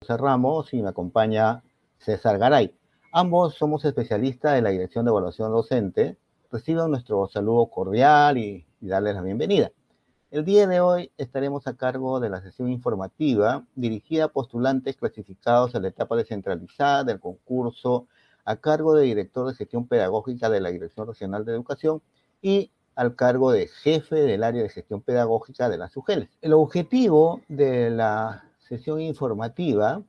José Ramos y me acompaña César Garay. Ambos somos especialistas de la Dirección de Evaluación Docente. Reciban nuestro saludo cordial y darles la bienvenida. El día de hoy estaremos a cargo de la sesión informativa dirigida a postulantes clasificados en la etapa descentralizada del concurso a cargo de director de gestión pedagógica de la Dirección Regional de Educación y al cargo de jefe del área de gestión pedagógica de las UGELs. El objetivo de la sesión informativa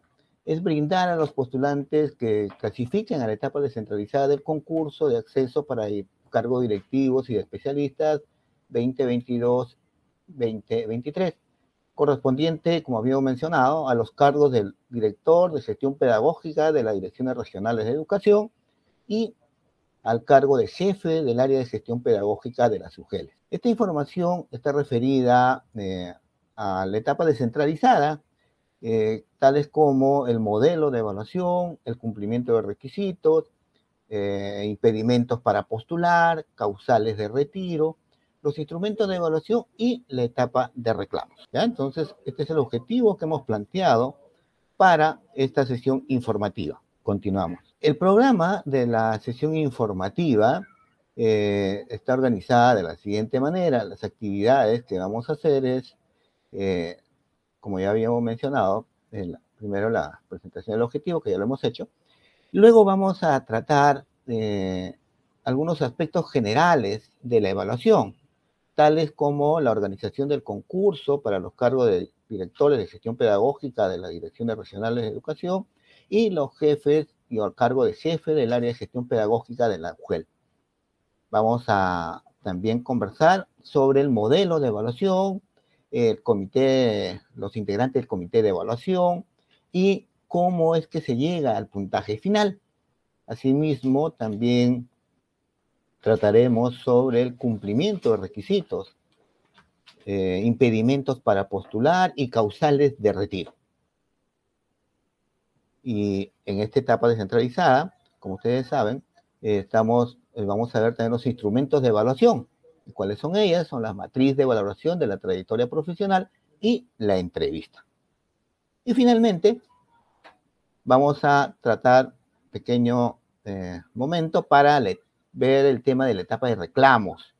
es brindar a los postulantes que clasifiquen a la etapa descentralizada del concurso de acceso para cargos directivos y de especialistas 2022-2023, correspondiente, como habíamos mencionado, a los cargos del director de gestión pedagógica de las direcciones regionales de educación y al cargo de jefe del área de gestión pedagógica de las UGELs. Esta información está referida a la etapa descentralizada, tales como el modelo de evaluación, el cumplimiento de requisitos, impedimentos para postular, causales de retiro, los instrumentos de evaluación y la etapa de reclamos. ¿Ya? Entonces, este es el objetivo que hemos planteado para esta sesión informativa. Continuamos. El programa de la sesión informativa está organizada de la siguiente manera. Las actividades que vamos a hacer es, como ya habíamos mencionado, primero la presentación del objetivo, que ya lo hemos hecho. Luego vamos a tratar algunos aspectos generales de la evaluación, tales como la organización del concurso para los cargos de directores de gestión pedagógica de las direcciones regionales de educación y los jefes y al cargo de jefe del área de gestión pedagógica de la UGEL. Vamos a también conversar sobre el modelo de evaluación, el comité, los integrantes del comité de evaluación y cómo es que se llega al puntaje final. Asimismo, también trataremos sobre el cumplimiento de requisitos, impedimentos para postular y causales de retiro. Y en esta etapa descentralizada, como ustedes saben, vamos a ver también los instrumentos de evaluación. ¿Cuáles son ellas? Son la matriz de valoración de la trayectoria profesional y la entrevista. Y finalmente, vamos a tratar pequeño momento para ver el tema de la etapa de reclamos.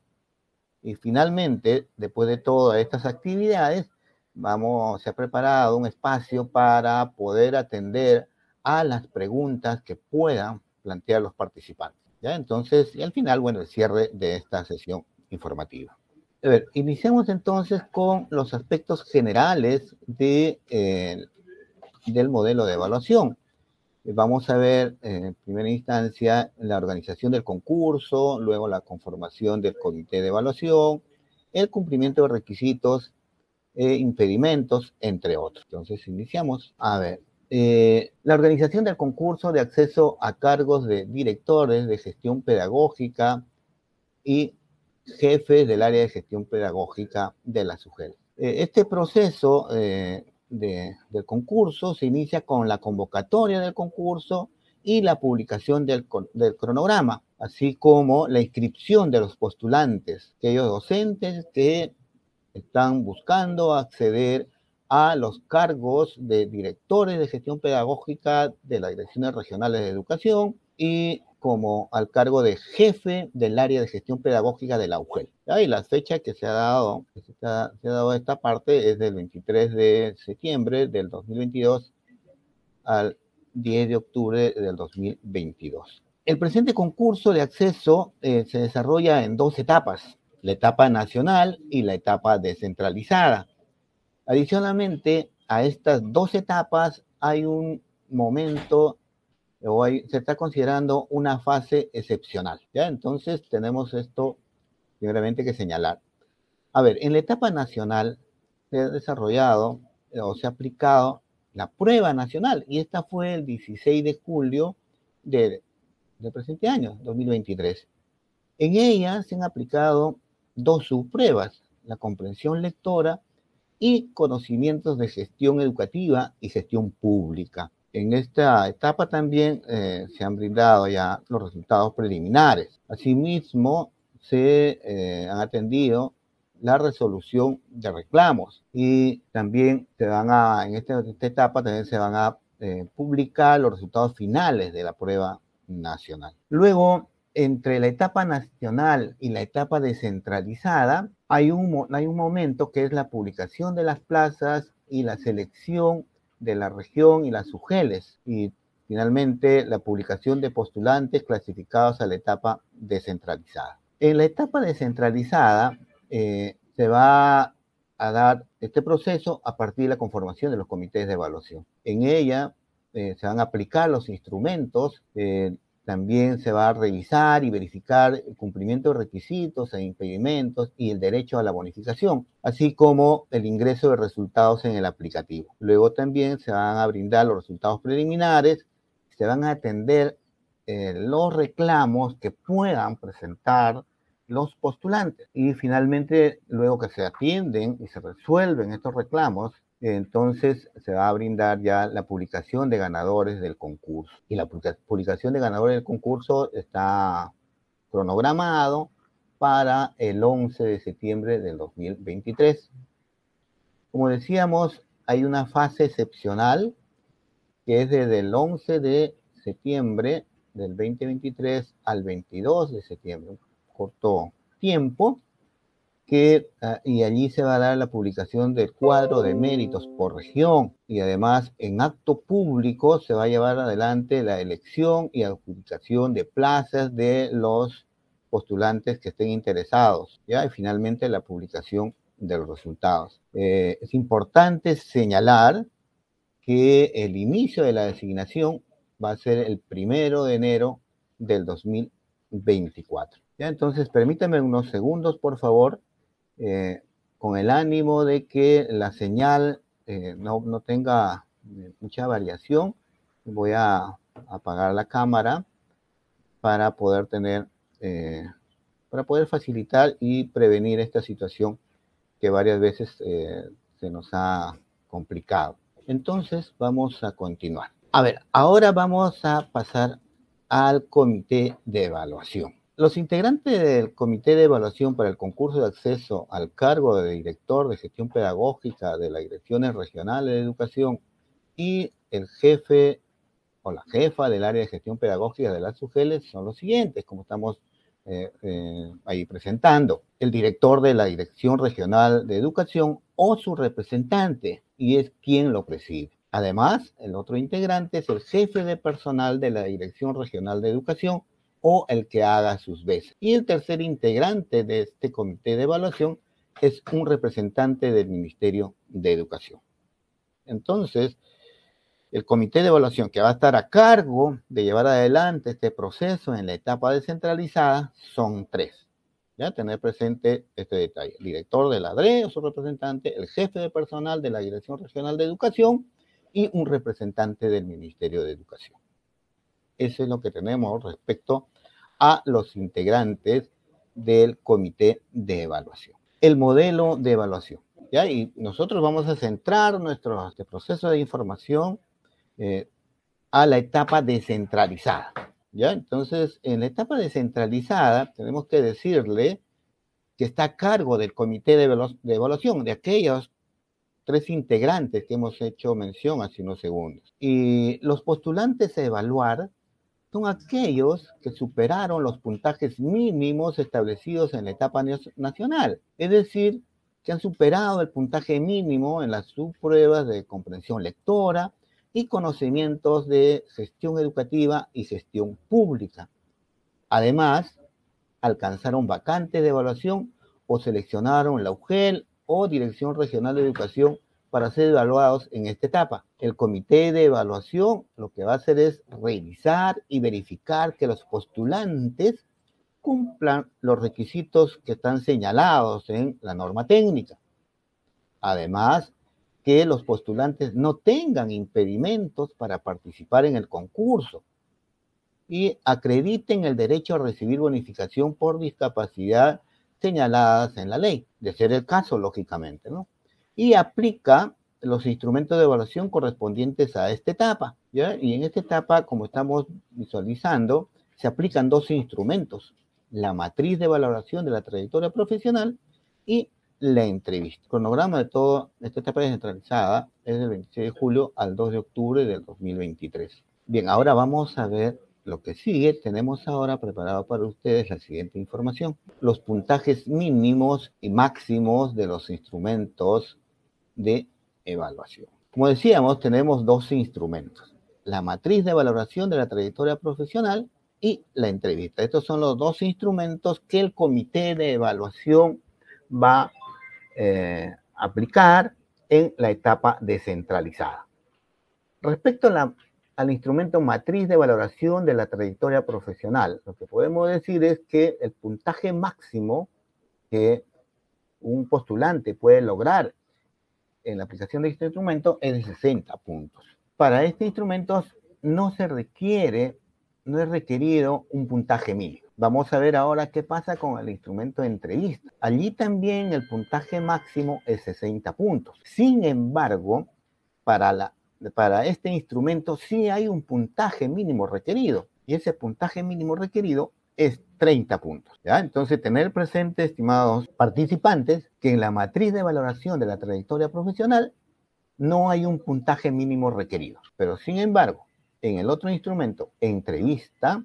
Y finalmente, después de todas estas actividades, se ha preparado un espacio para poder atender a las preguntas que puedan plantear los participantes. ¿Ya? Entonces, y al final, bueno, el cierre de esta sesión informativa. A ver, iniciamos entonces con los aspectos generales del modelo de evaluación. Vamos a ver en primera instancia la organización del concurso, luego la conformación del comité de evaluación, el cumplimiento de requisitos, impedimentos, entre otros. Entonces iniciamos. A ver, la organización del concurso de acceso a cargos de directores de gestión pedagógica y jefes del área de gestión pedagógica de la UGEL. Este proceso del concurso se inicia con la convocatoria del concurso y la publicación del cronograma, así como la inscripción de los postulantes, aquellos docentes que están buscando acceder a los cargos de directores de gestión pedagógica de las direcciones regionales de educación y como al cargo de jefe del área de gestión pedagógica de la UGEL. Y la fecha que se ha dado esta parte es del 23 de septiembre del 2022 al 10 de octubre del 2022. El presente concurso de acceso se desarrolla en dos etapas, la etapa nacional y la etapa descentralizada. Adicionalmente, a estas dos etapas hay un momento se está considerando una fase excepcional, ¿ya? Entonces tenemos esto primeramente que señalar. A ver, en la etapa nacional se ha desarrollado o se ha aplicado la prueba nacional y esta fue el 16 de julio del presente año, 2023. En ella se han aplicado dos subpruebas, la comprensión lectora y conocimientos de gestión educativa y gestión pública. En esta etapa también se han brindado ya los resultados preliminares. Asimismo, se han atendido la resolución de reclamos y también en esta etapa también se van a publicar los resultados finales de la prueba nacional. Luego, entre la etapa nacional y la etapa descentralizada, hay un momento que es la publicación de las plazas y la selección de la región y las UGELes. Y finalmente, la publicación de postulantes clasificados a la etapa descentralizada. En la etapa descentralizada, se va a dar este proceso a partir de la conformación de los comités de evaluación. En ella se van a aplicar los instrumentos, también se va a revisar y verificar el cumplimiento de requisitos e impedimentos y el derecho a la bonificación, así como el ingreso de resultados en el aplicativo. Luego también se van a brindar los resultados preliminares, se van a atender los reclamos que puedan presentar los postulantes. Y finalmente, luego que se atienden y se resuelven estos reclamos, entonces se va a brindar ya la publicación de ganadores del concurso. Y la publicación de ganadores del concurso está cronogramado para el 11 de septiembre del 2023. Como decíamos, hay una fase excepcional que es desde el 11 de septiembre del 2023 al 22 de septiembre, un corto tiempo, y allí se va a dar la publicación del cuadro de méritos por región, y además en acto público se va a llevar adelante la elección y adjudicación de plazas de los postulantes que estén interesados, ¿ya? Y finalmente la publicación de los resultados. Es importante señalar que el inicio de la designación va a ser el 1 de enero del 2024. ¿Ya? Entonces, permítanme unos segundos, por favor, con el ánimo de que la señal no tenga mucha variación. Voy a apagar la cámara para poder para poder facilitar y prevenir esta situación que varias veces se nos ha complicado. Entonces, vamos a continuar. A ver, ahora vamos a pasar al comité de evaluación. Los integrantes del comité de evaluación para el concurso de acceso al cargo de director de gestión pedagógica de las direcciones regionales de educación y el jefe o la jefa del área de gestión pedagógica de las UGELes son los siguientes, como estamos ahí presentando. El director de la Dirección Regional de Educación o su representante, y es quien lo preside. Además, el otro integrante es el jefe de personal de la Dirección Regional de Educación o el que haga sus veces. Y el tercer integrante de este comité de evaluación es un representante del Ministerio de Educación. Entonces, el comité de evaluación que va a estar a cargo de llevar adelante este proceso en la etapa descentralizada son 3. ¿Ya? Tener presente este detalle. El director de la DRE o su representante, el jefe de personal de la Dirección Regional de Educación y un representante del Ministerio de Educación. Eso es lo que tenemos respecto a los integrantes del comité de evaluación. El modelo de evaluación. ¿Ya? Y nosotros vamos a centrar nuestro proceso de información a la etapa descentralizada. ¿Ya? Entonces, en la etapa descentralizada, tenemos que decirle que está a cargo del comité de evaluación, de aquellos 3 integrantes que hemos hecho mención hace unos segundos. Y los postulantes a evaluar son aquellos que superaron los puntajes mínimos establecidos en la etapa nacional, es decir, que han superado el puntaje mínimo en las subpruebas de comprensión lectora y conocimientos de gestión educativa y gestión pública. Además, alcanzaron vacantes de evaluación o seleccionaron la UGEL o Dirección Regional de Educación para ser evaluados en esta etapa. El comité de evaluación lo que va a hacer es revisar y verificar que los postulantes cumplan los requisitos que están señalados en la norma técnica. Además, que los postulantes no tengan impedimentos para participar en el concurso y acrediten el derecho a recibir bonificación por discapacidad señaladas en la ley, de ser el caso, lógicamente, ¿no? Y aplica los instrumentos de evaluación correspondientes a esta etapa, ¿ya? Y en esta etapa, como estamos visualizando, se aplican 2 instrumentos, la matriz de valoración de la trayectoria profesional y la entrevista. El cronograma de toda esta etapa descentralizada es del 26 de julio al 2 de octubre del 2023. Bien, ahora vamos a ver lo que sigue. Tenemos ahora preparado para ustedes la siguiente información. Los puntajes mínimos y máximos de los instrumentos de evaluación. Como decíamos, tenemos dos instrumentos: la matriz de valoración de la trayectoria profesional y la entrevista. Estos son los dos instrumentos que el comité de evaluación va a aplicar en la etapa descentralizada. Respecto al instrumento matriz de valoración de la trayectoria profesional, lo que podemos decir es que el puntaje máximo que un postulante puede lograr en la aplicación de este instrumento es de 60 puntos. Para este instrumento no es requerido un puntaje mínimo. Vamos a ver ahora qué pasa con el instrumento de entrevista. Allí también el puntaje máximo es 60 puntos. Sin embargo, para este instrumento sí hay un puntaje mínimo requerido, y ese puntaje mínimo requerido es 30 puntos. ¿Ya? Entonces, tener presente, estimados participantes, que en la matriz de valoración de la trayectoria profesional no hay un puntaje mínimo requerido. Pero, sin embargo, en el otro instrumento, entrevista,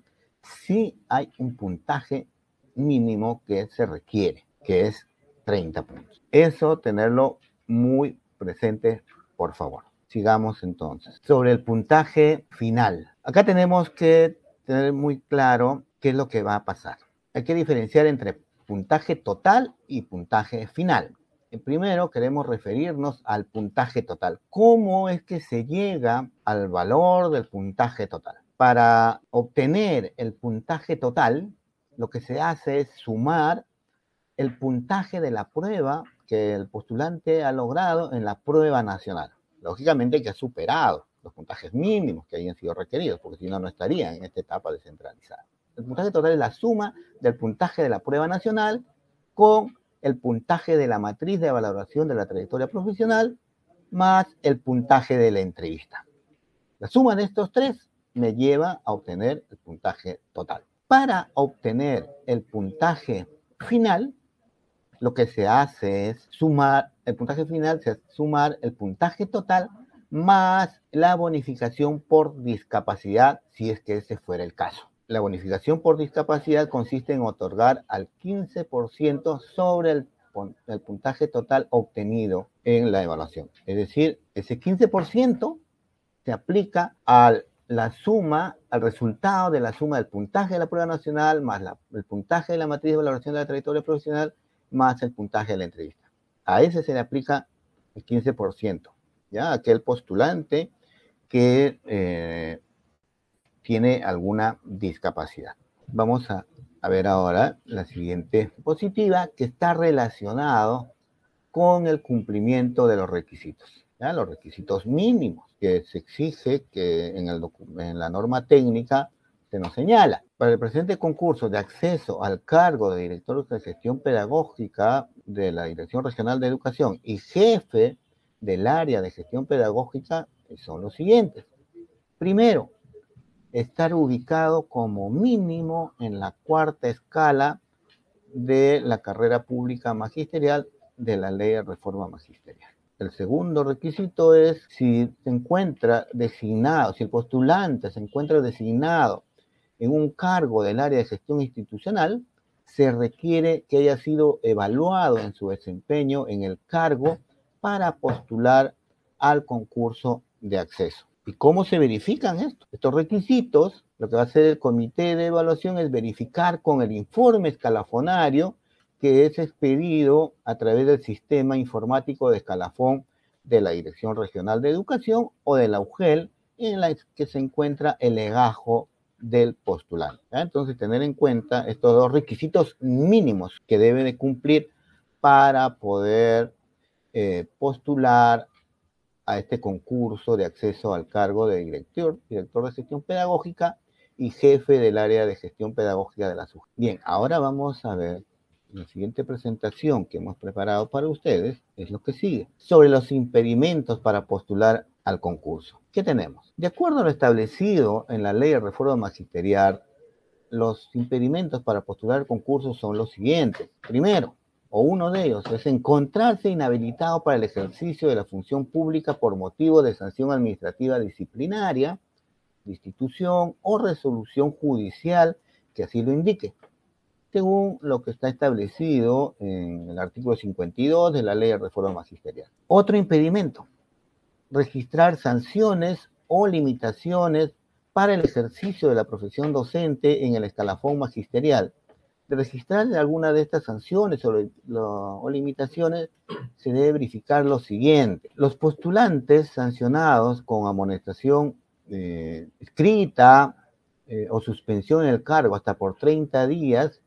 sí hay un puntaje mínimo que se requiere, que es 30 puntos. Eso tenerlo muy presente, por favor. Sigamos entonces. Sobre el puntaje final. Acá tenemos que tener muy claro qué es lo que va a pasar. Hay que diferenciar entre puntaje total y puntaje final. Primero queremos referirnos al puntaje total. ¿Cómo es que se llega al valor del puntaje total? Para obtener el puntaje total, lo que se hace es sumar el puntaje de la prueba que el postulante ha logrado en la prueba nacional. Lógicamente que ha superado los puntajes mínimos que hayan sido requeridos, porque si no, no estaría en esta etapa descentralizada. El puntaje total es la suma del puntaje de la prueba nacional con el puntaje de la matriz de valoración de la trayectoria profesional más el puntaje de la entrevista. La suma de estos tres me lleva a obtener el puntaje total. Para obtener el puntaje final, lo que se hace es sumar el puntaje final, sumar el puntaje total más la bonificación por discapacidad, si es que ese fuera el caso. La bonificación por discapacidad consiste en otorgar al 15% sobre el puntaje total obtenido en la evaluación. Es decir, ese 15% se aplica a la suma, al resultado de la suma del puntaje de la prueba nacional más el puntaje de la matriz de valoración de la trayectoria profesional más el puntaje de la entrevista. A ese se le aplica el 15%, ¿ya? Aquel postulante que tiene alguna discapacidad. Vamos a ver ahora la siguiente diapositiva, que está relacionado con el cumplimiento de los requisitos, ¿ya? Los requisitos mínimos que se exige que en la norma técnica se nos señala. Para el presente concurso de acceso al cargo de director de gestión pedagógica de la Dirección Regional de Educación y jefe del área de gestión pedagógica son los siguientes. Primero, estar ubicado como mínimo en la cuarta escala de la carrera pública magisterial de la Ley de Reforma Magisterial. El segundo requisito es si se encuentra designado, si el postulante se encuentra designado en un cargo del área de gestión institucional, se requiere que haya sido evaluado en su desempeño en el cargo para postular al concurso de acceso. ¿Y cómo se verifican estos requisitos? Lo que va a hacer el comité de evaluación es verificar con el informe escalafonario que es expedido a través del sistema informático de escalafón de la Dirección Regional de Educación o de la UGEL, en la que se encuentra el legajo del postulante. Entonces, tener en cuenta estos dos requisitos mínimos que debe de cumplir para poder postular a este concurso de acceso al cargo de director de gestión pedagógica y jefe del área de gestión pedagógica de la SUG. Bien, ahora vamos a ver la siguiente presentación que hemos preparado para ustedes, es lo que sigue, sobre los impedimentos para postular al concurso. ¿Qué tenemos? De acuerdo a lo establecido en la Ley de Reforma Magisterial, los impedimentos para postular al concurso son los siguientes. Primero, o uno de ellos, es encontrarse inhabilitado para el ejercicio de la función pública por motivo de sanción administrativa disciplinaria, destitución o resolución judicial que así lo indique, según lo que está establecido en el artículo 52 de la Ley de Reforma Magisterial. Otro impedimento, registrar sanciones o limitaciones para el ejercicio de la profesión docente en el escalafón magisterial. De registrar alguna de estas sanciones o limitaciones, se debe verificar lo siguiente. Los postulantes sancionados con amonestación escrita o suspensión en el cargo hasta por 30 días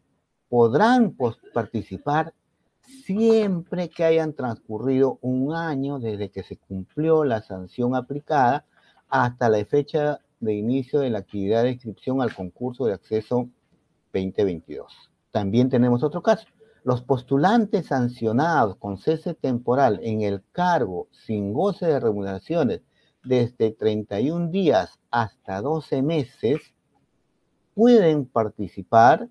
podrán participar siempre que hayan transcurrido un año desde que se cumplió la sanción aplicada hasta la fecha de inicio de la actividad de inscripción al concurso de acceso 2022. También tenemos otro caso. Los postulantes sancionados con cese temporal en el cargo sin goce de remuneraciones desde 31 días hasta 12 meses pueden participar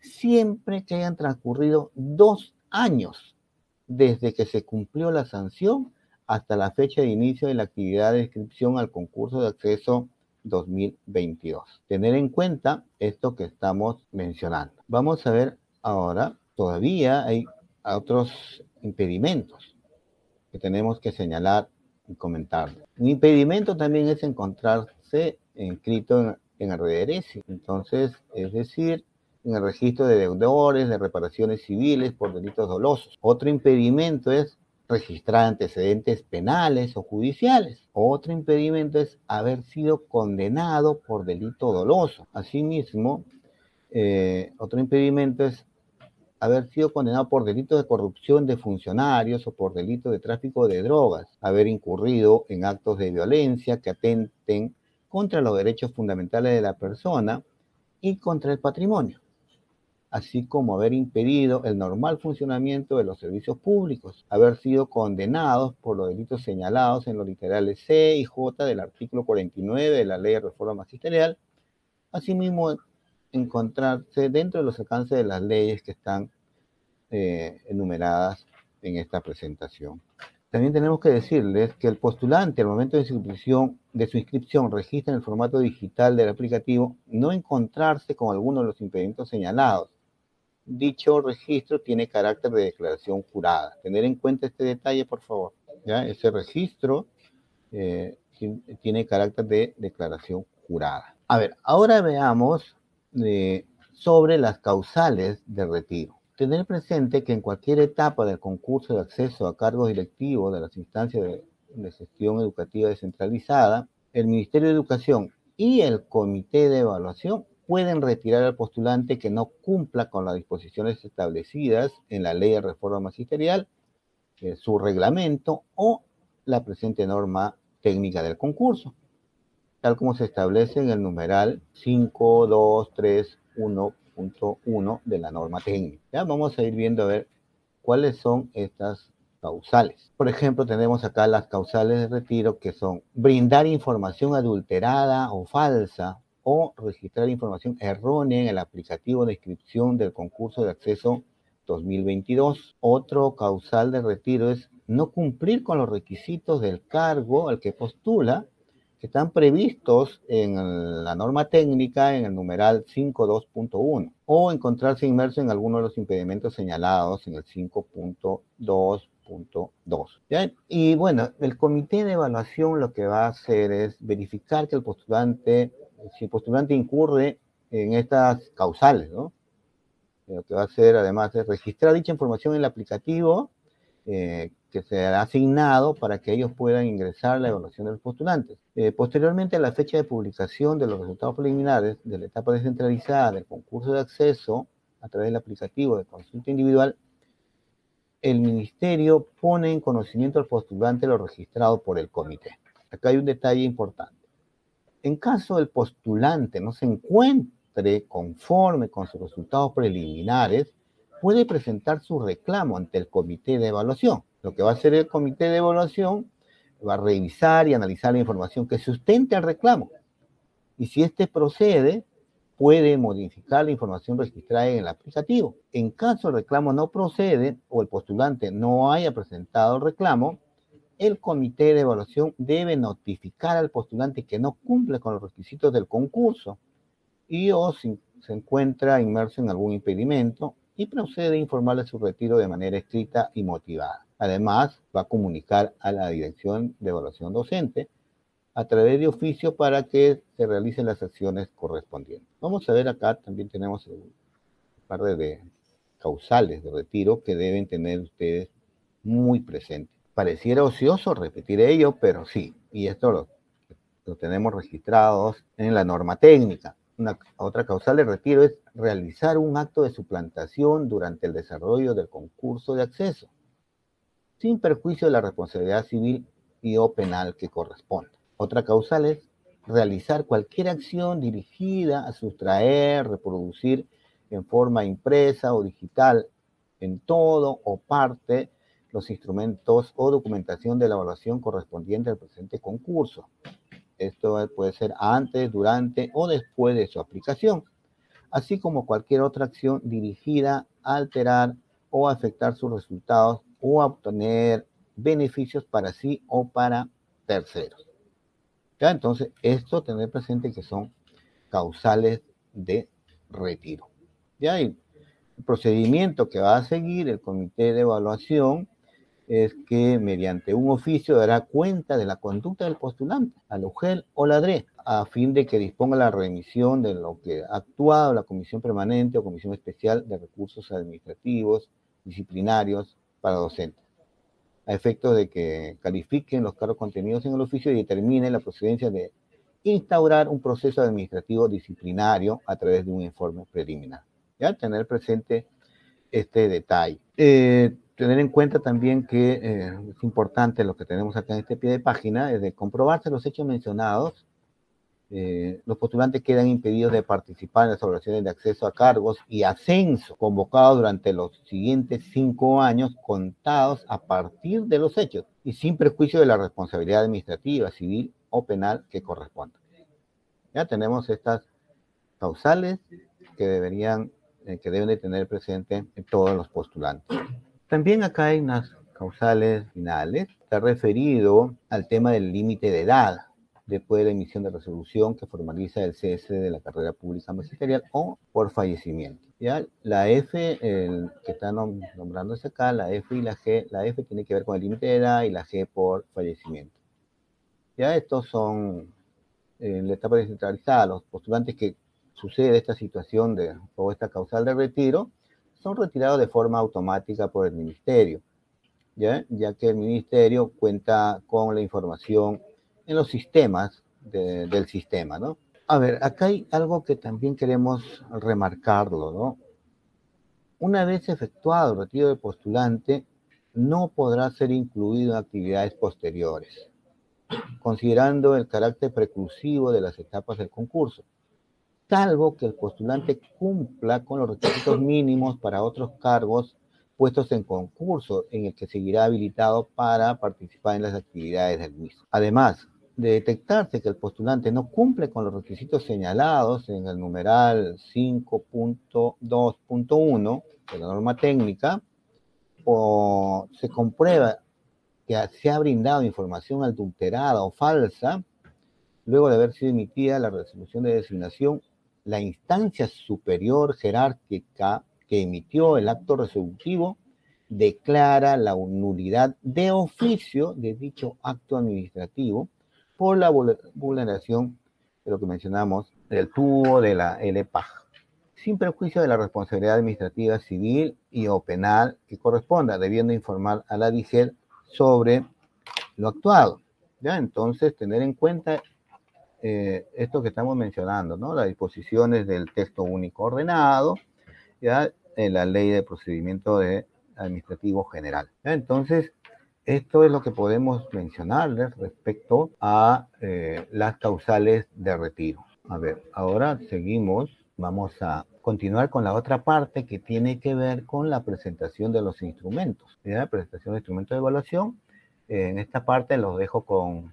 siempre que hayan transcurrido 2 años desde que se cumplió la sanción hasta la fecha de inicio de la actividad de inscripción al concurso de acceso 2022. Tener en cuenta esto que estamos mencionando. Vamos a ver ahora, todavía hay otros impedimentos que tenemos que señalar y comentar. Un impedimento también es encontrarse inscrito en el RDRS, entonces, es decir, en el registro de deudores, de reparaciones civiles por delitos dolosos. Otro impedimento es registrar antecedentes penales o judiciales. Otro impedimento es haber sido condenado por delito doloso. Asimismo, otro impedimento es haber sido condenado por delitos de corrupción de funcionarios o por delitos de tráfico de drogas, haber incurrido en actos de violencia que atenten contra los derechos fundamentales de la persona y contra el patrimonio, así como haber impedido el normal funcionamiento de los servicios públicos, haber sido condenados por los delitos señalados en los literales C y J del artículo 49 de la Ley de Reforma Magisterial, asimismo encontrarse dentro de los alcances de las leyes que están enumeradas en esta presentación. También tenemos que decirles que el postulante al momento de su inscripción registra en el formato digital del aplicativo no encontrarse con alguno de los impedimentos señalados. Dicho registro tiene carácter de declaración jurada. Tener en cuenta este detalle, por favor. ¿Ya? Ese registro tiene carácter de declaración jurada. A ver, ahora veamos sobre las causales de retiro. Tener presente que en cualquier etapa del concurso de acceso a cargos directivos de las instancias de gestión educativa descentralizada, el Ministerio de Educación y el Comité de Evaluación pueden retirar al postulante que no cumpla con las disposiciones establecidas en la Ley de Reforma Magisterial, su reglamento o la presente norma técnica del concurso, tal como se establece en el numeral 5231.1 de la norma técnica. Ya vamos a ir viendo a ver cuáles son estas causales. Por ejemplo, tenemos acá las causales de retiro, que son brindar información adulterada o falsa o registrar información errónea en el aplicativo de inscripción del concurso de acceso 2022. Otro causal de retiro es no cumplir con los requisitos del cargo al que postula, que están previstos en la norma técnica en el numeral 52.1, o encontrarse inmerso en alguno de los impedimentos señalados en el 5.2.2. Y bueno, el comité de evaluación lo que va a hacer es verificar que si el postulante incurre en estas causales, ¿no? Lo que va a hacer además es registrar dicha información en el aplicativo que se ha asignado para que ellos puedan ingresar a la evaluación de los postulantes. Posteriormente a la fecha de publicación de los resultados preliminares de la etapa descentralizada del concurso de acceso a través del aplicativo de consulta individual, el ministerio pone en conocimiento al postulante lo registrado por el comité. Acá hay un detalle importante. En caso el postulante no se encuentre conforme con sus resultados preliminares, puede presentar su reclamo ante el comité de evaluación. Lo que va a hacer el comité de evaluación va a revisar y analizar la información que sustente el reclamo. Y si éste procede, puede modificar la información registrada en el aplicativo. En caso el reclamo no procede o el postulante no haya presentado el reclamo, el comité de evaluación debe notificar al postulante que no cumple con los requisitos del concurso y o si se encuentra inmerso en algún impedimento y procede a informarle su retiro de manera escrita y motivada. Además, va a comunicar a la Dirección de Evaluación Docente a través de oficio para que se realicen las acciones correspondientes. Vamos a ver acá, también tenemos un par de causales de retiro que deben tener ustedes muy presentes. Pareciera ocioso repetir ello, pero sí, y esto lo tenemos registrados en la norma técnica. Otra causal de retiro es realizar un acto de suplantación durante el desarrollo del concurso de acceso, sin perjuicio de la responsabilidad civil y o penal que corresponda. Otra causal es realizar cualquier acción dirigida a sustraer, reproducir en forma impresa o digital en todo o parte los instrumentos o documentación de la evaluación correspondiente al presente concurso. Esto puede ser antes, durante o después de su aplicación, así como cualquier otra acción dirigida a alterar o afectar sus resultados o a obtener beneficios para sí o para terceros. ¿Ya? Entonces, esto tener presente que son causales de retiro. ¿Ya? Y el procedimiento que va a seguir el comité de evaluación es que mediante un oficio dará cuenta de la conducta del postulante al UGEL o la DRE, a fin de que disponga la remisión de lo que ha actuado la Comisión Permanente o Comisión Especial de Recursos Administrativos Disciplinarios para docentes, a efectos de que califiquen los cargos contenidos en el oficio y determinen la procedencia de instaurar un proceso administrativo disciplinario a través de un informe preliminar. ¿Ya? Tener presente este detalle. Tener en cuenta también que es importante lo que tenemos acá en este pie de página, es de comprobarse los hechos mencionados. Los postulantes quedan impedidos de participar en las evaluaciones de acceso a cargos y ascenso convocados durante los siguientes 5 años contados a partir de los hechos y sin perjuicio de la responsabilidad administrativa, civil o penal que corresponda. Ya tenemos estas causales que que deben de tener presente en todos los postulantes. También acá hay unas causales finales. Está referido al tema del límite de edad después de la emisión de resolución que formaliza el cese de la carrera pública magisterial o por fallecimiento. ¿Ya? La F, que está nombrándose acá, la F y la G, la F tiene que ver con el límite de edad y la G por fallecimiento. Ya estos son en la etapa descentralizada, los postulantes que sucede esta situación o esta causal de retiro son retirados de forma automática por el ministerio, ya que el ministerio cuenta con la información en los sistemas del sistema, ¿no? A ver, acá hay algo que también queremos remarcarlo, ¿no? Una vez efectuado el retiro del postulante, no podrá ser incluido en actividades posteriores, considerando el carácter preclusivo de las etapas del concurso, salvo que el postulante cumpla con los requisitos mínimos para otros cargos puestos en concurso, en el que seguirá habilitado para participar en las actividades del mismo. Además, de detectarse que el postulante no cumple con los requisitos señalados en el numeral 5.2.1 de la norma técnica, o se comprueba que se ha brindado información adulterada o falsa, luego de haber sido emitida la resolución de designación, la instancia superior jerárquica que emitió el acto resolutivo declara la nulidad de oficio de dicho acto administrativo por la vulneración de lo que mencionamos del tubo de la LPAG, sin perjuicio de la responsabilidad administrativa civil y o penal que corresponda, debiendo informar a la DIGEL sobre lo actuado. ¿Ya? Entonces, tener en cuenta esto que estamos mencionando, ¿no? Las disposiciones del texto único ordenado, ya en la ley de procedimiento administrativo general. ¿Ya? Entonces, esto es lo que podemos mencionarles respecto a las causales de retiro. A ver, ahora seguimos, vamos a continuar con la otra parte que tiene que ver con la presentación de los instrumentos. ¿Ya? Presentación de instrumentos de evaluación. En esta parte los dejo con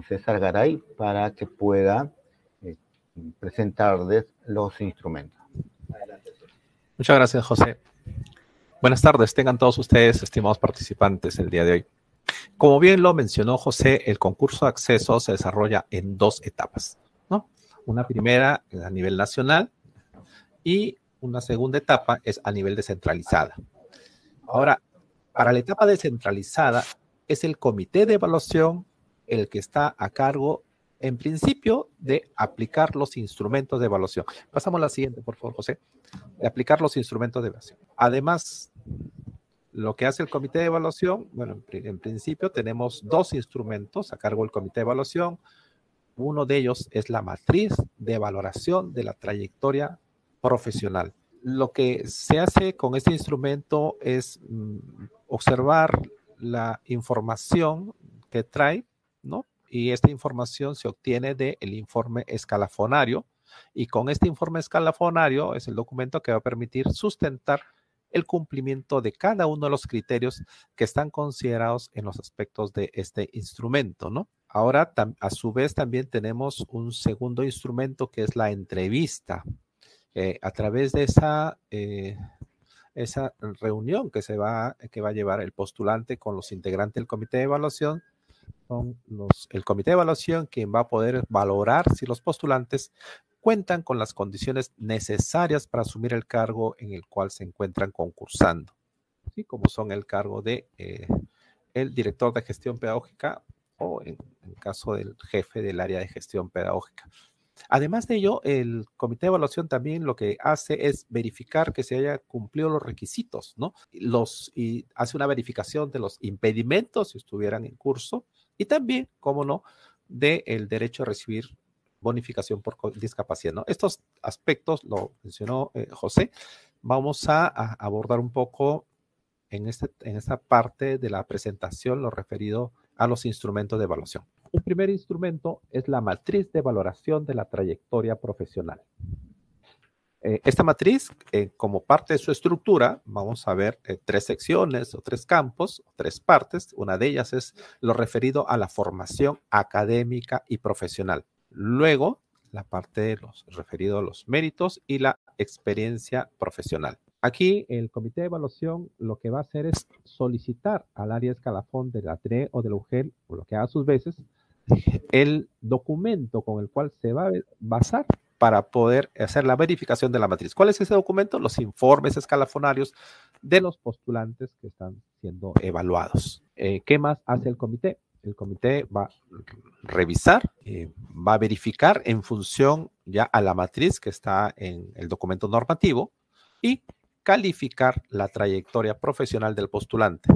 César Garay para que pueda presentarles los instrumentos. Muchas gracias, José. Buenas tardes, tengan todos ustedes, estimados participantes, el día de hoy. Como bien lo mencionó José, el concurso de acceso se desarrolla en 2 etapas, ¿no? Una primera a nivel nacional y una segunda etapa es a nivel descentralizada. Ahora, para la etapa descentralizada es el comité de evaluación el que está a cargo, en principio, de aplicar los instrumentos de evaluación. Pasamos a la siguiente, por favor, José. De aplicar los instrumentos de evaluación. Además, lo que hace el comité de evaluación, bueno, en principio tenemos 2 instrumentos a cargo del comité de evaluación. Uno de ellos es la matriz de valoración de la trayectoria profesional. Lo que se hace con este instrumento es observar la información que trae, ¿no? Y esta información se obtiene del informe escalafonario. Y con este informe escalafonario es el documento que va a permitir sustentar el cumplimiento de cada uno de los criterios que están considerados en los aspectos de este instrumento, ¿no? Ahora, a su vez, también tenemos un segundo instrumento que es la entrevista. A través de esa reunión que va a llevar el postulante con los integrantes del comité de evaluación, son el comité de evaluación quien va a poder valorar si los postulantes cuentan con las condiciones necesarias para asumir el cargo en el cual se encuentran concursando, ¿sí? Como son el cargo de el director de gestión pedagógica o en caso del jefe del área de gestión pedagógica. Además de ello, el comité de evaluación también lo que hace es verificar que se haya cumplido los requisitos, ¿no? Y hace una verificación de los impedimentos si estuvieran en curso y también, cómo no, del derecho a recibir bonificación por discapacidad, ¿no? Estos aspectos lo mencionó José. Vamos a abordar un poco en esta parte de la presentación lo referido a los instrumentos de evaluación. Un primer instrumento es la matriz de valoración de la trayectoria profesional. Esta matriz, como parte de su estructura, vamos a ver 3 secciones o 3 campos, 3 partes. Una de ellas es lo referido a la formación académica y profesional. Luego, la parte de referido a los méritos y la experiencia profesional. Aquí el comité de evaluación lo que va a hacer es solicitar al área escalafón de la TRE o de la UGEL, o lo que haga sus veces, el documento con el cual se va a basar para poder hacer la verificación de la matriz. ¿Cuál es ese documento? Los informes escalafonarios de los postulantes que están siendo evaluados. ¿Qué más hace el comité? El comité va a revisar, va a verificar en función ya a la matriz que está en el documento normativo y calificar la trayectoria profesional del postulante,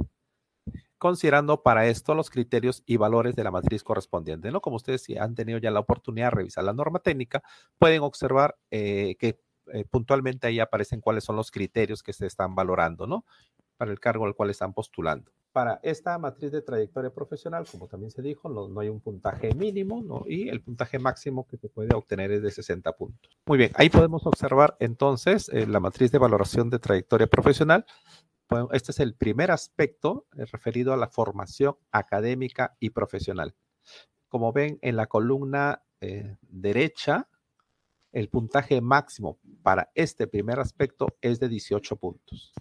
considerando para esto los criterios y valores de la matriz correspondiente, ¿no? Como ustedes si han tenido ya la oportunidad de revisar la norma técnica, pueden observar que puntualmente ahí aparecen cuáles son los criterios que se están valorando, ¿no? Para el cargo al cual están postulando. Para esta matriz de trayectoria profesional, como también se dijo, no hay un puntaje mínimo, ¿no? Y el puntaje máximo que se puede obtener es de 60 puntos. Muy bien, ahí podemos observar entonces la matriz de valoración de trayectoria profesional. Bueno, este es el primer aspecto referido a la formación académica y profesional. Como ven en la columna derecha, el puntaje máximo para este primer aspecto es de 18 puntos.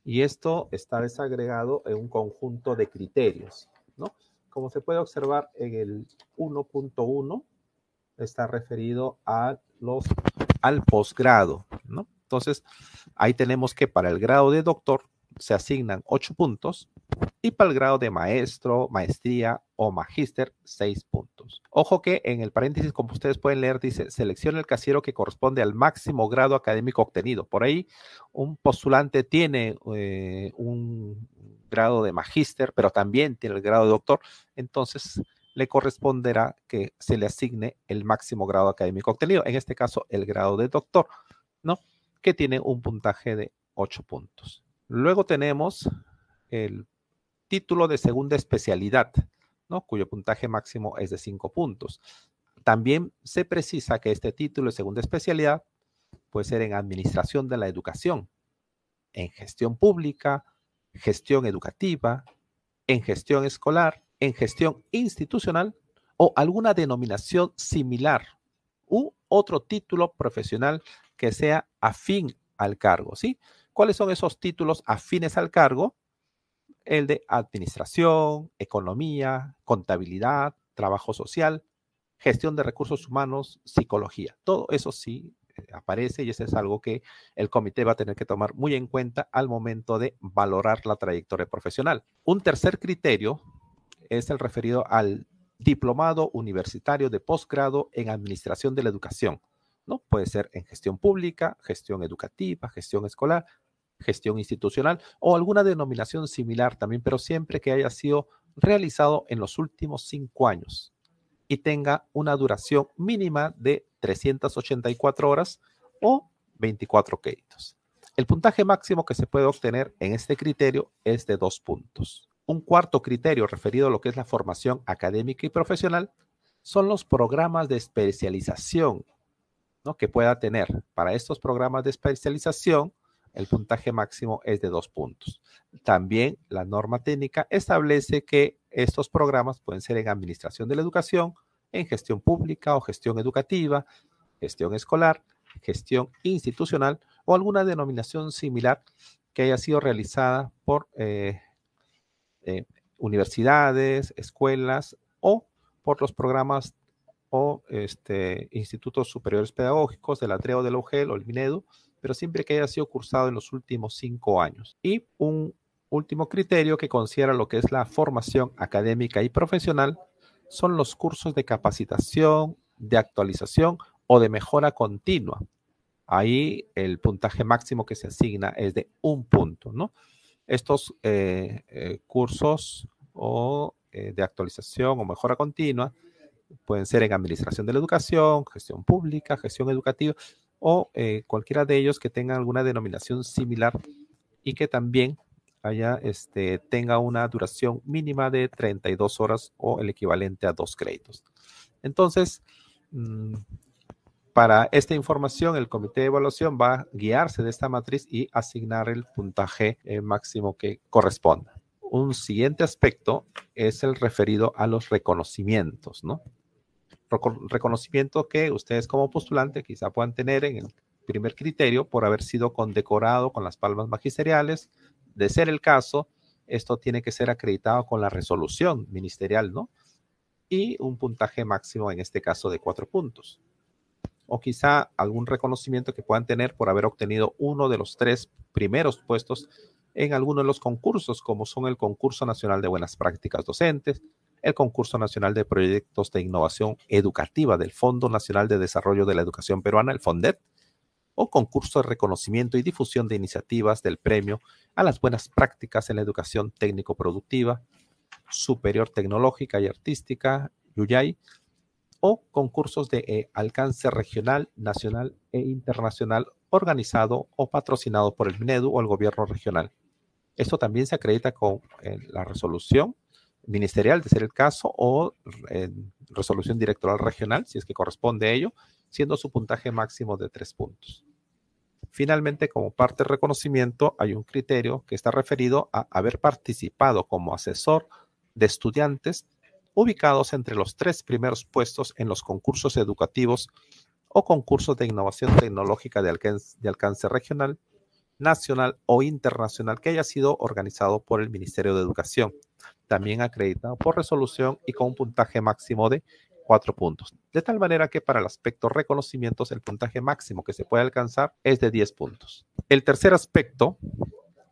Y esto está desagregado en un conjunto de criterios, ¿no? Como se puede observar en el 1.1, está referido al posgrado, ¿no? Entonces, ahí tenemos que para el grado de doctor se asignan 8 puntos y para el grado de maestro, maestría o magíster, 6 puntos. Ojo que en el paréntesis, como ustedes pueden leer, dice, selecciona el casillero que corresponde al máximo grado académico obtenido. Por ahí, un postulante tiene un grado de magíster, pero también tiene el grado de doctor, entonces le corresponderá que se le asigne el máximo grado académico obtenido, en este caso el grado de doctor, ¿no? Que tiene un puntaje de 8 puntos. Luego tenemos el título de segunda especialidad, ¿no? Cuyo puntaje máximo es de 5 puntos. También se precisa que este título de segunda especialidad puede ser en administración de la educación, en gestión pública, gestión educativa, en gestión escolar, en gestión institucional o alguna denominación similar u otro título profesional que sea afín al cargo, ¿sí? ¿Cuáles son esos títulos afines al cargo? El de administración, economía, contabilidad, trabajo social, gestión de recursos humanos, psicología. Todo eso sí aparece y eso es algo que el comité va a tener que tomar muy en cuenta al momento de valorar la trayectoria profesional. Un tercer criterio es el referido al diplomado universitario de posgrado en administración de la educación, ¿no? Puede ser en gestión pública, gestión educativa, gestión escolar, gestión institucional o alguna denominación similar también, pero siempre que haya sido realizado en los últimos 5 años y tenga una duración mínima de 384 horas o 24 créditos. El puntaje máximo que se puede obtener en este criterio es de 2 puntos. Un cuarto criterio referido a lo que es la formación académica y profesional son los programas de especialización, ¿no?, que pueda tener. Para estos programas de especialización, el puntaje máximo es de 2 puntos. También la norma técnica establece que estos programas pueden ser en administración de la educación, en gestión pública o gestión educativa, gestión escolar, gestión institucional o alguna denominación similar que haya sido realizada por universidades, escuelas o por los programas o institutos superiores pedagógicos de la TREO, de la UGEL o el Minedu, pero siempre que haya sido cursado en los últimos 5 años. Y un último criterio que considera lo que es la formación académica y profesional son los cursos de capacitación, de actualización o de mejora continua. Ahí el puntaje máximo que se asigna es de 1 punto, ¿no? Estos cursos o de actualización o mejora continua pueden ser en administración de la educación, gestión pública, gestión educativa o cualquiera de ellos que tengan alguna denominación similar y que también tenga una duración mínima de 32 horas o el equivalente a 2 créditos. Entonces, para esta información, el comité de evaluación va a guiarse de esta matriz y asignar el puntaje máximo que corresponda. Un siguiente aspecto es el referido a los reconocimientos, ¿no? Reconocimiento que ustedes como postulante quizá puedan tener en el primer criterio por haber sido condecorado con las palmas magisteriales. De ser el caso, esto tiene que ser acreditado con la resolución ministerial, ¿no? Y un puntaje máximo en este caso de 4 puntos. O quizá algún reconocimiento que puedan tener por haber obtenido uno de los 3 primeros puestos en alguno de los concursos, como son el Concurso Nacional de Buenas Prácticas Docentes, el Concurso Nacional de Proyectos de Innovación Educativa del Fondo Nacional de Desarrollo de la Educación Peruana, el FONDET, o concurso de reconocimiento y difusión de iniciativas del Premio a las Buenas Prácticas en la Educación Técnico-Productiva, Superior Tecnológica y Artística, YUYAI, o concursos de alcance regional, nacional e internacional organizado o patrocinado por el Minedu o el gobierno regional. Esto también se acredita con la resolución ministerial, de ser el caso, o resolución directoral regional, si es que corresponde a ello, siendo su puntaje máximo de 3 puntos. Finalmente, como parte del reconocimiento, hay un criterio que está referido a haber participado como asesor de estudiantes ubicados entre los 3 primeros puestos en los concursos educativos o concursos de innovación tecnológica de alcance regional, nacional o internacional que haya sido organizado por el Ministerio de Educación, también acreditado por resolución y con un puntaje máximo de 4 puntos. De tal manera que para el aspecto reconocimientos, el puntaje máximo que se puede alcanzar es de 10 puntos. El tercer aspecto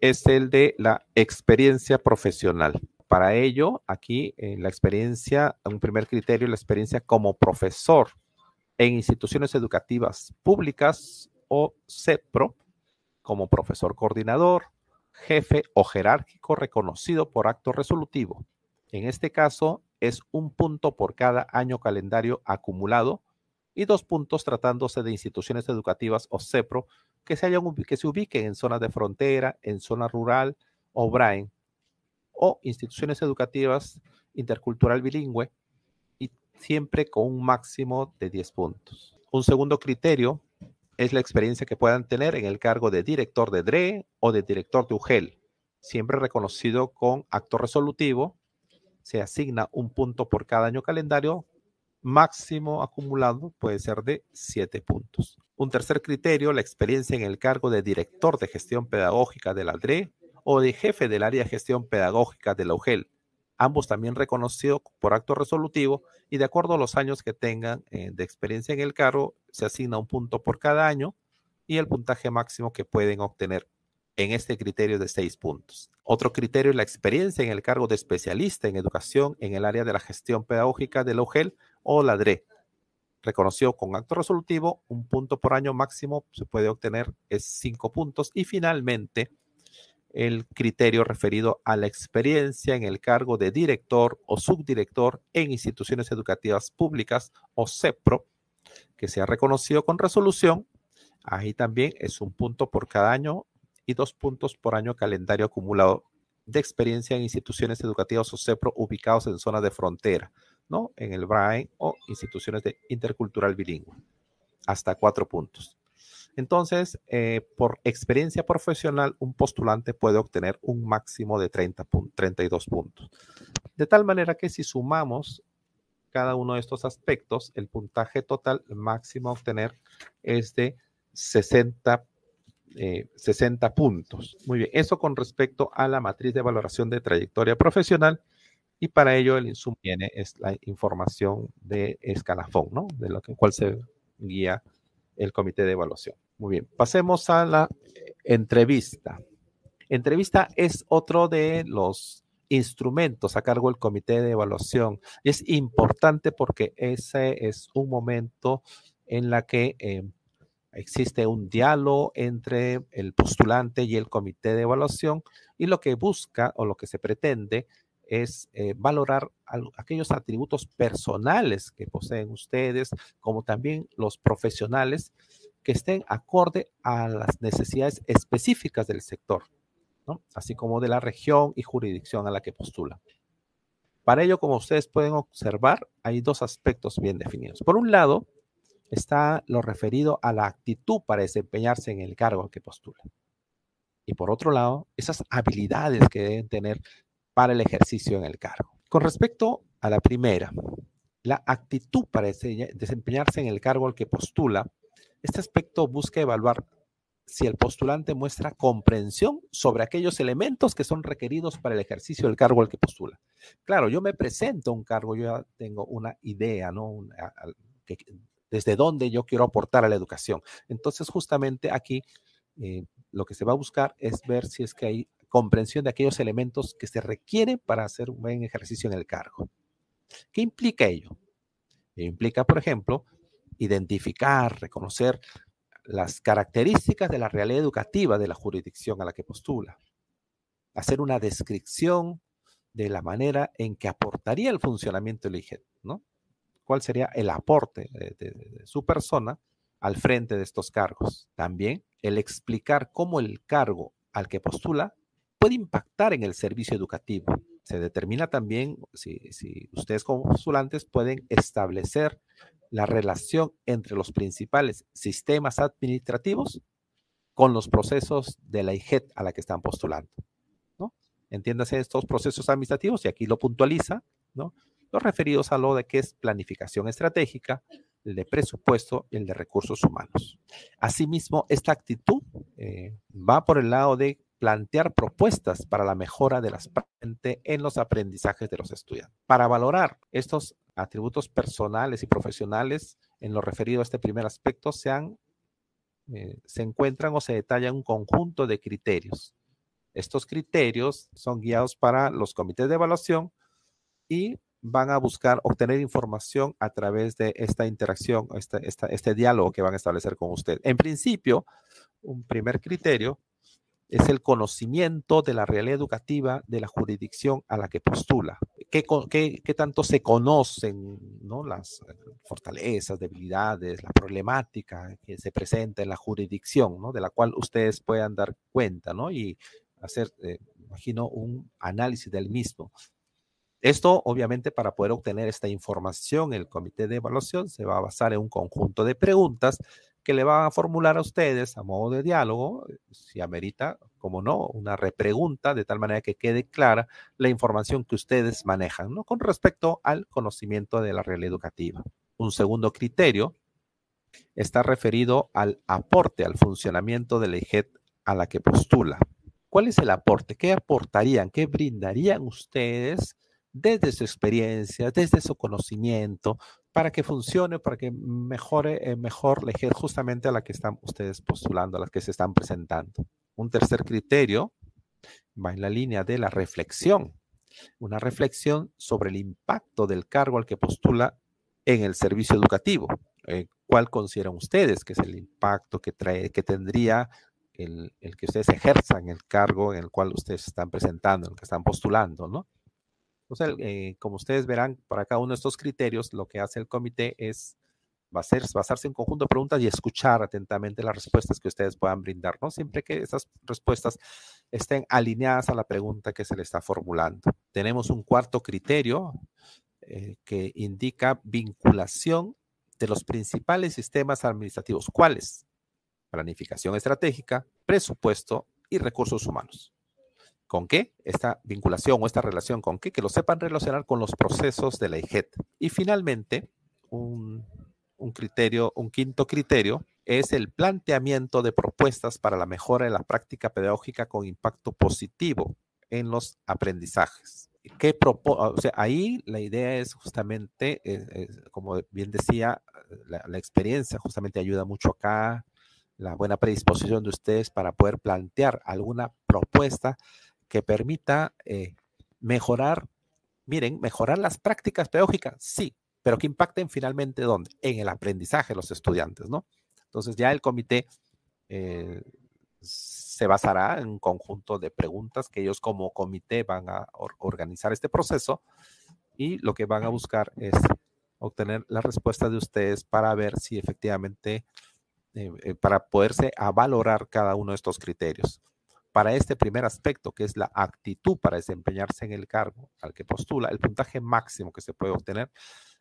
es el de la experiencia profesional. Para ello, aquí la experiencia, un primer criterio, la experiencia como profesor en instituciones educativas públicas o CEPRO, como profesor coordinador, jefe o jerárquico reconocido por acto resolutivo. En este caso, es 1 punto por cada año calendario acumulado y 2 puntos tratándose de instituciones educativas o CEPRO que se ubiquen en zonas de frontera, en zona rural o BRAEN, o instituciones educativas intercultural bilingüe, y siempre con un máximo de 10 puntos. Un segundo criterio es la experiencia que puedan tener en el cargo de director de DRE o de director de UGEL, siempre reconocido con acto resolutivo. Se asigna 1 punto por cada año calendario máximo acumulado puede ser de 7 puntos. Un tercer criterio, la experiencia en el cargo de director de gestión pedagógica de la DRE o de jefe del área de gestión pedagógica de la UGEL, ambos también reconocidos por acto resolutivo, y de acuerdo a los años que tengan de experiencia en el cargo, se asigna un punto por cada año y el puntaje máximo que pueden obtener en este criterio de 6 puntos. Otro criterio es la experiencia en el cargo de especialista en educación en el área de la gestión pedagógica de la UGEL o la DRE. Reconocido con acto resolutivo, un punto por año máximo se puede obtener es 5 puntos. Y finalmente, el criterio referido a la experiencia en el cargo de director o subdirector en instituciones educativas públicas o CEPRO, que sea reconocido con resolución. Ahí también es un punto por cada año y 2 puntos por año calendario acumulado de experiencia en instituciones educativas o CEPRO ubicados en zonas de frontera, ¿no? En el BRAE o instituciones de intercultural bilingüe. Hasta 4 puntos. Entonces, por experiencia profesional, un postulante puede obtener un máximo de 32 puntos. De tal manera que si sumamos cada uno de estos aspectos, el puntaje total máximo a obtener es de 60 puntos. Muy bien, eso con respecto a la matriz de valoración de trayectoria profesional, y para ello el insumo viene es la información de escalafón, ¿no? De lo cual se guía el comité de evaluación. Muy bien, pasemos a la entrevista. Entrevista es otro de los instrumentos a cargo del comité de evaluación. Es importante porque ese es un momento en la que existe un diálogo entre el postulante y el comité de evaluación, y lo que busca o lo que se pretende es valorar aquellos atributos personales que poseen ustedes, como también los profesionales, que estén acorde a las necesidades específicas del sector, ¿no? Así como de la región y jurisdicción a la que postulan. Para ello, como ustedes pueden observar, hay dos aspectos bien definidos. Por un lado, está lo referido a la actitud para desempeñarse en el cargo al que postula. Y por otro lado, esas habilidades que deben tener para el ejercicio en el cargo. Con respecto a la primera, la actitud para desempeñarse en el cargo al que postula, este aspecto busca evaluar si el postulante muestra comprensión sobre aquellos elementos que son requeridos para el ejercicio del cargo al que postula. Claro, yo me presento a un cargo, yo ya tengo una idea, ¿no? Desde dónde yo quiero aportar a la educación. Entonces, justamente aquí lo que se va a buscar es ver si es que hay comprensión de aquellos elementos que se requieren para hacer un buen ejercicio en el cargo. ¿Qué implica ello? Implica, por ejemplo, identificar, reconocer las características de la realidad educativa de la jurisdicción a la que postula, hacer una descripción de la manera en que aportaría el funcionamiento del IGET, ¿no? ¿Cuál sería el aporte de su persona al frente de estos cargos? También el explicar cómo el cargo al que postula puede impactar en el servicio educativo. Se determina también si ustedes como postulantes pueden establecer la relación entre los principales sistemas administrativos con los procesos de la IGET a la que están postulando, ¿no? Entiéndase estos procesos administrativos, y aquí lo puntualiza, ¿no? Los referidos a lo de que es planificación estratégica, el de presupuesto y el de recursos humanos. Asimismo, esta actitud va por el lado de plantear propuestas para la mejora de las en los aprendizajes de los estudiantes. Para valorar estos atributos personales y profesionales, en lo referido a este primer aspecto, se encuentran o se detallan un conjunto de criterios. Estos criterios son guiados para los comités de evaluación y van a buscar obtener información a través de esta interacción, este diálogo que van a establecer con usted. En principio, un primer criterio es el conocimiento de la realidad educativa de la jurisdicción a la que postula. ¿Qué tanto se conocen, ¿no? Las fortalezas, debilidades, la problemática que se presenta en la jurisdicción, ¿no? De la cual ustedes puedan dar cuenta, ¿no? Y hacer, imagino, un análisis del mismo. Esto, obviamente, para poder obtener esta información, el comité de evaluación se va a basar en un conjunto de preguntas que le van a formular a ustedes a modo de diálogo, si amerita, como no, una repregunta, de tal manera que quede clara la información que ustedes manejan, ¿no? Con respecto al conocimiento de la realidad educativa. Un segundo criterio está referido al aporte al funcionamiento de la IGET a la que postula. ¿Cuál es el aporte? ¿Qué aportarían? ¿Qué brindarían ustedes desde su experiencia, desde su conocimiento, para que funcione, para que mejore mejor la IGET justamente a la que están ustedes postulando, a la que se están presentando? Un tercer criterio va en la línea de la reflexión. Una reflexión sobre el impacto del cargo al que postula en el servicio educativo. ¿Cuál consideran ustedes que es el impacto que tendría el que ustedes ejerzan el cargo en el cual ustedes están presentando, en el que están postulando, ¿no? Entonces, como ustedes verán, para cada uno de estos criterios, lo que hace el comité es basarse en un conjunto de preguntas y escuchar atentamente las respuestas que ustedes puedan brindar, ¿no? Siempre que esas respuestas estén alineadas a la pregunta que se le está formulando. Tenemos un cuarto criterio que indica vinculación de los principales sistemas administrativos. ¿Cuáles? Planificación estratégica, presupuesto y recursos humanos. ¿Con qué? Esta vinculación o esta relación con qué? Que lo sepan relacionar con los procesos de la IGET. Y finalmente, un quinto criterio es el planteamiento de propuestas para la mejora de la práctica pedagógica con impacto positivo en los aprendizajes. O sea, ahí la idea es justamente, como bien decía, la experiencia justamente ayuda mucho acá, la buena predisposición de ustedes para poder plantear alguna propuesta que permita mejorar, miren, mejorar las prácticas pedagógicas, sí, pero que impacten finalmente ¿dónde? En el aprendizaje de los estudiantes, ¿no? Entonces ya el comité se basará en un conjunto de preguntas que ellos como comité van a organizar este proceso y lo que van a buscar es obtener la respuesta de ustedes para ver si efectivamente, para poderse a valorar cada uno de estos criterios. Para este primer aspecto, que es la actitud para desempeñarse en el cargo al que postula, el puntaje máximo que se puede obtener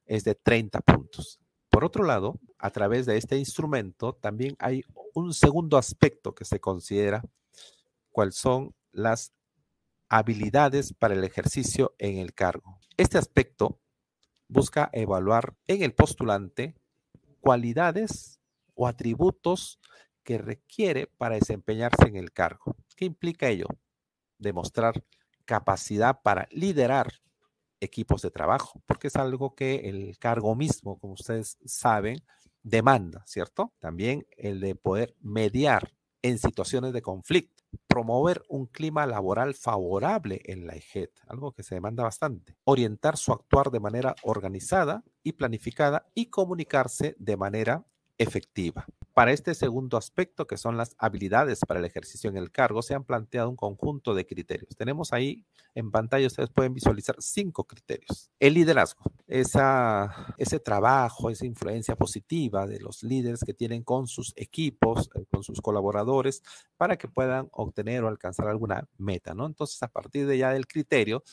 es de 30 puntos. Por otro lado, a través de este instrumento también hay un segundo aspecto que se considera, cuáles son las habilidades para el ejercicio en el cargo. Este aspecto busca evaluar en el postulante cualidades o atributos que requiere para desempeñarse en el cargo. ¿Qué implica ello? Demostrar capacidad para liderar equipos de trabajo, porque es algo que el cargo mismo, como ustedes saben, demanda, ¿cierto? También el de poder mediar en situaciones de conflicto, promover un clima laboral favorable en la IGET, algo que se demanda bastante, orientar su actuar de manera organizada y planificada y comunicarse de manera efectiva. Para este segundo aspecto, que son las habilidades para el ejercicio en el cargo, se han planteado un conjunto de criterios. Tenemos ahí en pantalla, ustedes pueden visualizar 5 criterios. El liderazgo, ese trabajo, esa influencia positiva de los líderes que tienen con sus equipos, con sus colaboradores, para que puedan obtener o alcanzar alguna meta, ¿no? Entonces, a partir de ya del criterio,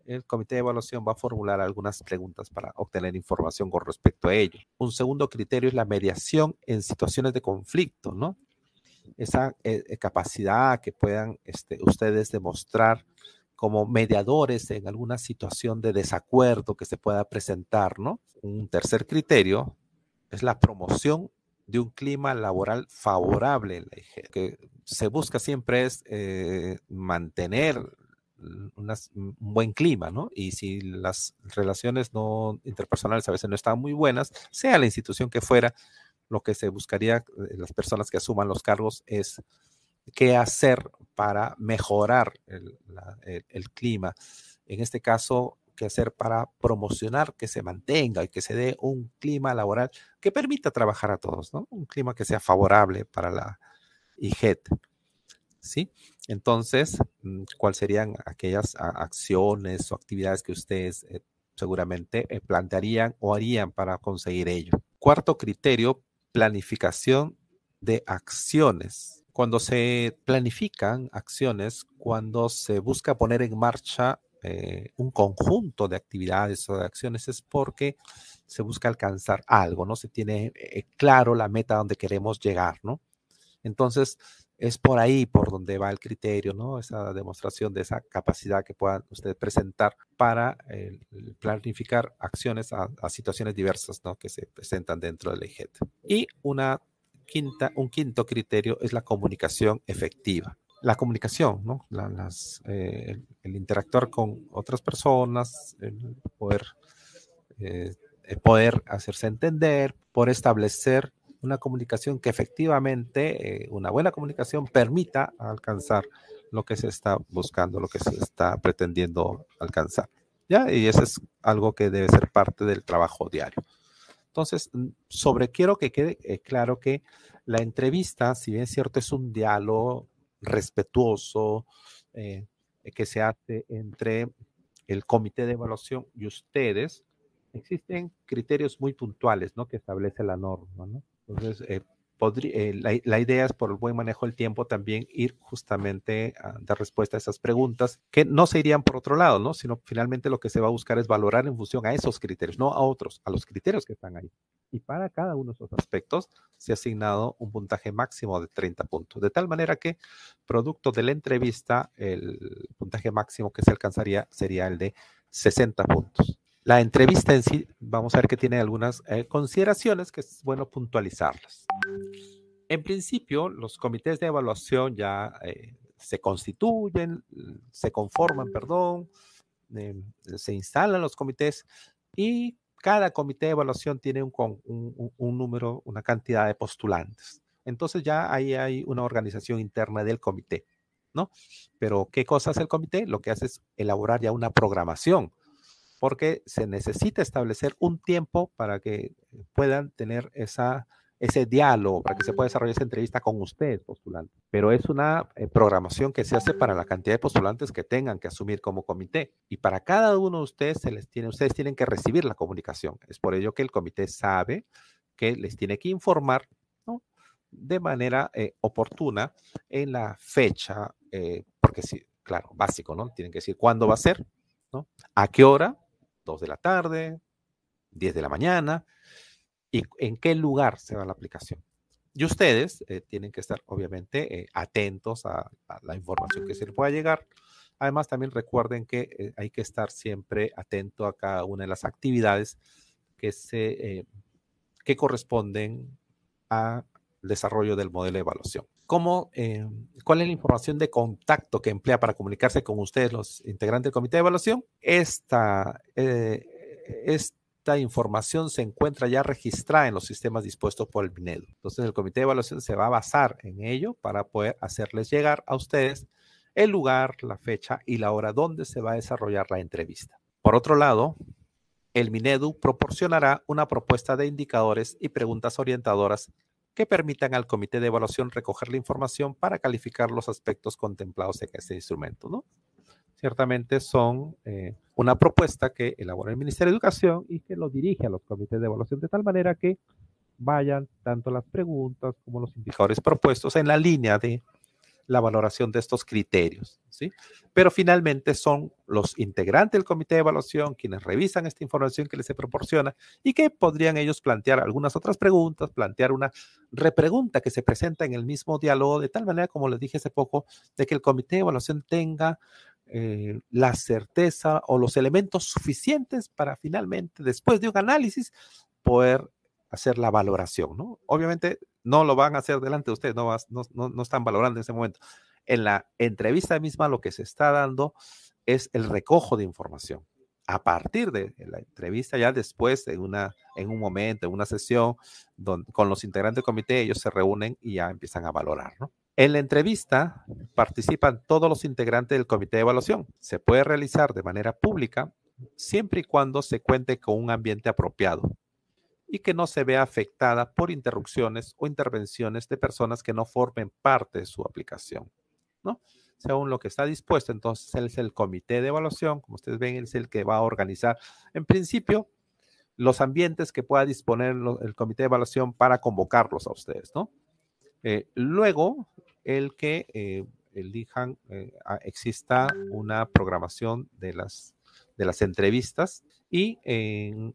el comité de evaluación va a formular algunas preguntas para obtener información con respecto a ello. Un segundo criterio es la mediación en situaciones de conflicto, ¿no? Esa capacidad que puedan ustedes demostrar como mediadores en alguna situación de desacuerdo que se pueda presentar, ¿no? Un tercer criterio es la promoción de un clima laboral favorable en la IGET. Que se busca siempre es mantener un buen clima, ¿no? Y si las relaciones no interpersonales a veces no están muy buenas, sea la institución que fuera, lo que se buscaría las personas que asuman los cargos es qué hacer para mejorar el clima. En este caso, qué hacer para promocionar que se mantenga y que se dé un clima laboral que permita trabajar a todos, ¿no? Un clima que sea favorable para la IGET. ¿Sí? Entonces, ¿cuáles serían aquellas acciones o actividades que ustedes seguramente plantearían o harían para conseguir ello? Cuarto criterio, planificación de acciones. Cuando se planifican acciones, cuando se busca poner en marcha un conjunto de actividades o de acciones es porque se busca alcanzar algo, ¿no? Se tiene claro la meta a donde queremos llegar, ¿no? Entonces, es por ahí por donde va el criterio, ¿no? Esa demostración de esa capacidad que puedan ustedes presentar para planificar acciones a situaciones diversas, ¿no? Que se presentan dentro del EIGED. Y un quinto criterio es la comunicación efectiva. La comunicación, ¿no? El interactuar con otras personas, el poder hacerse entender, por establecer una comunicación que efectivamente, una buena comunicación permita alcanzar lo que se está buscando, lo que se está pretendiendo alcanzar. ¿Ya? Y eso es algo que debe ser parte del trabajo diario. Entonces, quiero que quede claro que la entrevista, si bien es cierto, es un diálogo respetuoso que se hace entre el comité de evaluación y ustedes, existen criterios muy puntuales, ¿no? Que establece la norma, ¿no? Entonces, la idea es, por el buen manejo del tiempo, también ir justamente a dar respuesta a esas preguntas que no se irían por otro lado, ¿no? Sino finalmente lo que se va a buscar es valorar en función a esos criterios, no a otros, a los criterios que están ahí. Y para cada uno de esos aspectos se ha asignado un puntaje máximo de 30 puntos, de tal manera que, producto de la entrevista, el puntaje máximo que se alcanzaría sería el de 60 puntos. La entrevista en sí, vamos a ver que tiene algunas consideraciones que es bueno puntualizarlas. En principio, los comités de evaluación ya se constituyen, se conforman, perdón, se instalan los comités y cada comité de evaluación tiene un número, una cantidad de postulantes. Entonces ya ahí hay una organización interna del comité, ¿no? Pero ¿qué cosa hace el comité? Lo que hace es elaborar ya una programación, porque se necesita establecer un tiempo para que puedan tener ese diálogo, para que se pueda desarrollar esa entrevista con ustedes, postulantes. Pero es una programación que se hace para la cantidad de postulantes que tengan que asumir como comité. Y para cada uno de ustedes, ustedes tienen que recibir la comunicación. Es por ello que el comité sabe que les tiene que informar, ¿no? De manera oportuna en la fecha, porque sí, claro, básico, ¿no? Tienen que decir cuándo va a ser, ¿no? ¿A qué hora? 2 de la tarde, 10 de la mañana, y en qué lugar se va la aplicación. Y ustedes tienen que estar, obviamente, atentos a la información que se les pueda llegar. Además, también recuerden que hay que estar siempre atento a cada una de las actividades que corresponden al desarrollo del modelo de evaluación. ¿Cuál es la información de contacto que emplea para comunicarse con ustedes, los integrantes del comité de evaluación? Esta información se encuentra ya registrada en los sistemas dispuestos por el Minedu. Entonces, el comité de evaluación se va a basar en ello para poder hacerles llegar a ustedes el lugar, la fecha y la hora donde se va a desarrollar la entrevista. Por otro lado, el Minedu proporcionará una propuesta de indicadores y preguntas orientadoras que permitan al comité de evaluación recoger la información para calificar los aspectos contemplados en este instrumento, ¿no? Ciertamente son una propuesta que elabora el Ministerio de Educación y que lo dirige a los comités de evaluación de tal manera que vayan tanto las preguntas como los indicadores propuestos en la línea de la valoración de estos criterios, ¿sí? Pero finalmente son los integrantes del comité de evaluación quienes revisan esta información que les se proporciona y que podrían ellos plantear algunas otras preguntas, plantear una repregunta que se presenta en el mismo diálogo, de tal manera, como les dije hace poco, de que el comité de evaluación tenga la certeza o los elementos suficientes para finalmente, después de un análisis, poder hacer la valoración, ¿no? Obviamente no lo van a hacer delante de ustedes, no están valorando en ese momento. En la entrevista misma lo que se está dando es el recojo de información. A partir de la entrevista, ya después, en un momento, en una sesión, con los integrantes del comité, ellos se reúnen y ya empiezan a valorar, ¿no? En la entrevista participan todos los integrantes del comité de evaluación. Se puede realizar de manera pública siempre y cuando se cuente con un ambiente apropiado y que no se vea afectada por interrupciones o intervenciones de personas que no formen parte de su aplicación, ¿no? Según lo que está dispuesto, entonces él es el comité de evaluación, como ustedes ven, él es el que va a organizar, en principio, los ambientes que pueda disponer el comité de evaluación para convocarlos a ustedes, ¿no? Luego, el que elijan, exista una programación de las entrevistas y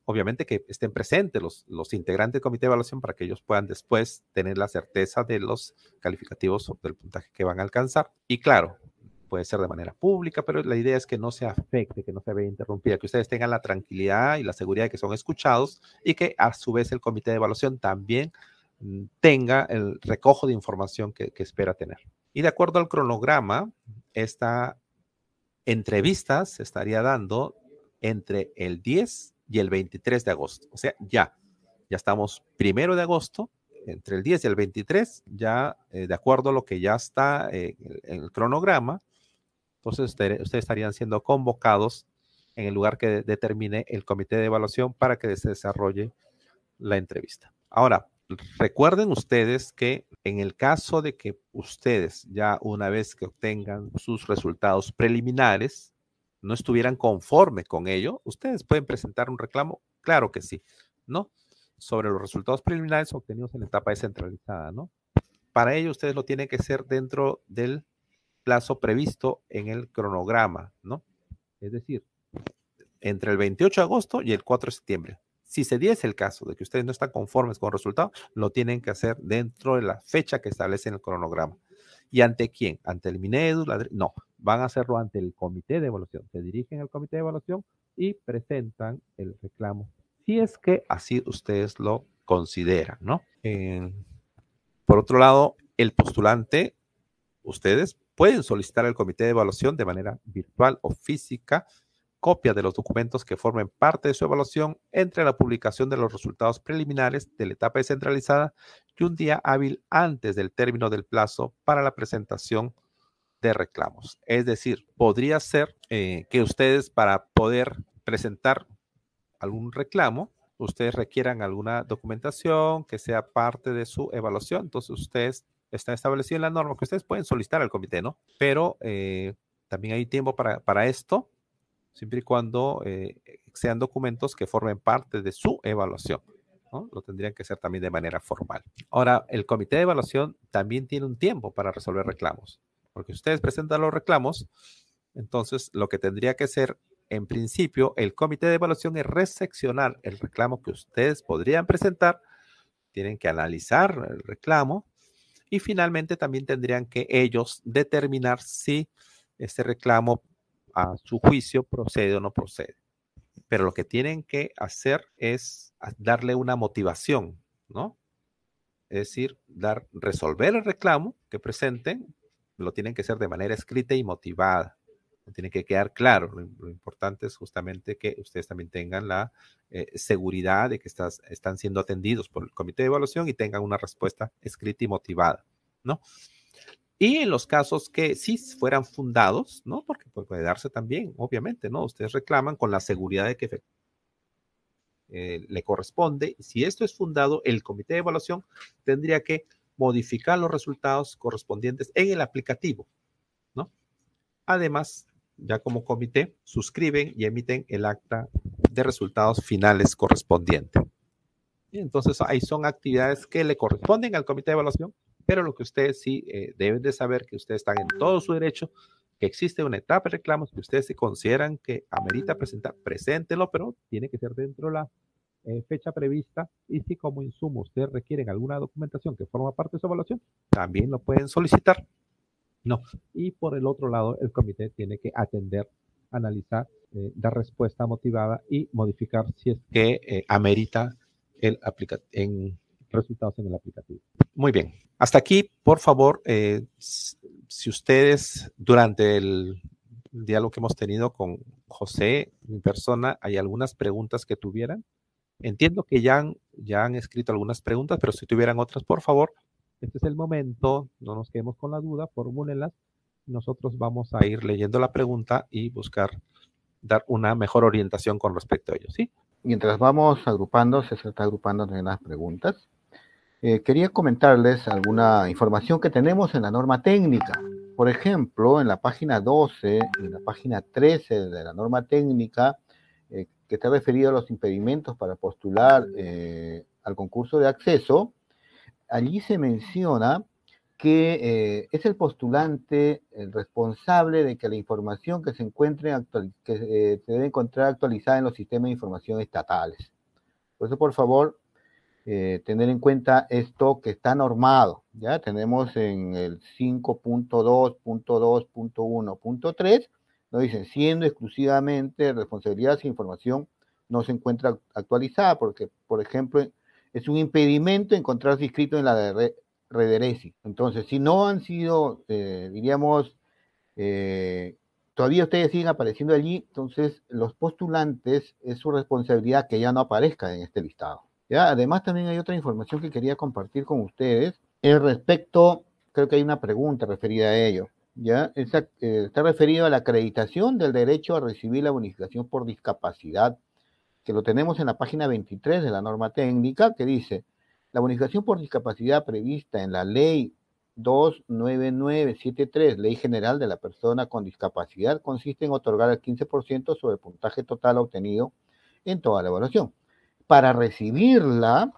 obviamente que estén presentes los integrantes del comité de evaluación para que ellos puedan después tener la certeza de los calificativos o del puntaje que van a alcanzar. Y claro, puede ser de manera pública, pero la idea es que no se afecte, que no se vea interrumpida, que ustedes tengan la tranquilidad y la seguridad de que son escuchados y que a su vez el comité de evaluación también tenga el recojo de información que espera tener. Y de acuerdo al cronograma, esta entrevista se estaría dando entre el 10 y el 23 de agosto. O sea, ya estamos 1 de agosto, entre el 10 y el 23, ya de acuerdo a lo que ya está en el cronograma, entonces ustedes estarían siendo convocados en el lugar que determine el comité de evaluación para que se desarrolle la entrevista. Ahora, recuerden ustedes que en el caso de que ustedes ya una vez que obtengan sus resultados preliminares no estuvieran conforme con ello, ustedes pueden presentar un reclamo, claro que sí, ¿no? Sobre los resultados preliminares obtenidos en la etapa descentralizada, ¿no? Para ello ustedes lo tienen que hacer dentro del plazo previsto en el cronograma, ¿no? Es decir, entre el 28 de agosto y el 4 de septiembre. Si se diese el caso de que ustedes no están conformes con el resultado, lo tienen que hacer dentro de la fecha que establece en el cronograma. ¿Y ante quién? ¿Ante el Minedu? No, van a hacerlo ante el comité de evaluación. Se dirigen al comité de evaluación y presentan el reclamo, si es que así ustedes lo consideran, ¿no? Por otro lado, el postulante, ustedes pueden solicitar al comité de evaluación de manera virtual o física copia de los documentos que formen parte de su evaluación entre la publicación de los resultados preliminares de la etapa descentralizada y un día hábil antes del término del plazo para la presentación de reclamos. Es decir, podría ser que ustedes para poder presentar algún reclamo, ustedes requieran alguna documentación que sea parte de su evaluación. Entonces, ustedes está establecido en la norma que ustedes pueden solicitar al comité, ¿no? Pero también hay tiempo para esto, siempre y cuando sean documentos que formen parte de su evaluación, ¿no? Lo tendrían que hacer también de manera formal. Ahora, el comité de evaluación también tiene un tiempo para resolver reclamos, porque si ustedes presentan los reclamos, entonces lo que tendría que hacer en principio el comité de evaluación es reseccionar el reclamo que ustedes podrían presentar, tienen que analizar el reclamo y finalmente también tendrían que ellos determinar si este reclamo a su juicio procede o no procede. Pero lo que tienen que hacer es darle una motivación, ¿no? Es decir, resolver el reclamo que presenten, lo tienen que hacer de manera escrita y motivada. Tiene que quedar claro. Lo importante es justamente que ustedes también tengan la seguridad de que están siendo atendidos por el comité de evaluación y tengan una respuesta escrita y motivada, ¿no? Y en los casos que sí fueran fundados, ¿no? Porque puede darse también, obviamente, ¿no? Ustedes reclaman con la seguridad de que le corresponde. Si esto es fundado, el comité de evaluación tendría que modificar los resultados correspondientes en el aplicativo, ¿no? Además, ya como comité, suscriben y emiten el acta de resultados finales correspondiente. Y entonces, ahí son actividades que le corresponden al comité de evaluación, pero lo que ustedes sí deben de saber que ustedes están en todo su derecho, que existe una etapa de reclamos que ustedes se consideran que amerita presentar, preséntenlo, pero tiene que ser dentro de la fecha prevista y si como insumo ustedes requieren alguna documentación que forma parte de su evaluación, también lo pueden solicitar. No. Y por el otro lado, el comité tiene que atender, analizar, dar respuesta motivada y modificar si es que amerita en resultados en el aplicativo. Muy bien. Hasta aquí, por favor, si ustedes durante el diálogo que hemos tenido con José en persona, hay algunas preguntas que tuvieran. Entiendo que ya han escrito algunas preguntas, pero si tuvieran otras, por favor, este es el momento, no nos quedemos con la duda, formúlenlas. Nosotros vamos a ir leyendo la pregunta y buscar dar una mejor orientación con respecto a ello, ¿sí? Mientras vamos agrupando, se está agrupando también las preguntas. Quería comentarles alguna información que tenemos en la norma técnica. Por ejemplo, en la página 12 y en la página 13 de la norma técnica, que está referido a los impedimentos para postular al concurso de acceso, allí se menciona que es el postulante el responsable de que la información que se encuentre se debe encontrar actualizada en los sistemas de información estatales. Por eso, por favor, tener en cuenta esto que está normado. Ya tenemos en el 5.2.2.1.3, nos dicen, siendo exclusivamente responsabilidad si información no se encuentra actualizada, porque, por ejemplo, es un impedimento encontrarse inscrito en la Rederesi. Entonces, si no han sido, diríamos, todavía ustedes siguen apareciendo allí, entonces los postulantes es su responsabilidad que ya no aparezcan en este listado. ¿Ya? Además, también hay otra información que quería compartir con ustedes. Respecto, creo que hay una pregunta referida a ello. ¿Ya? Está referido a la acreditación del derecho a recibir la bonificación por discapacidad, que lo tenemos en la página 23 de la norma técnica, que dice, la bonificación por discapacidad prevista en la ley 29973, Ley General de la Persona con Discapacidad, consiste en otorgar el 15% sobre el puntaje total obtenido en toda la evaluación. Para recibirla,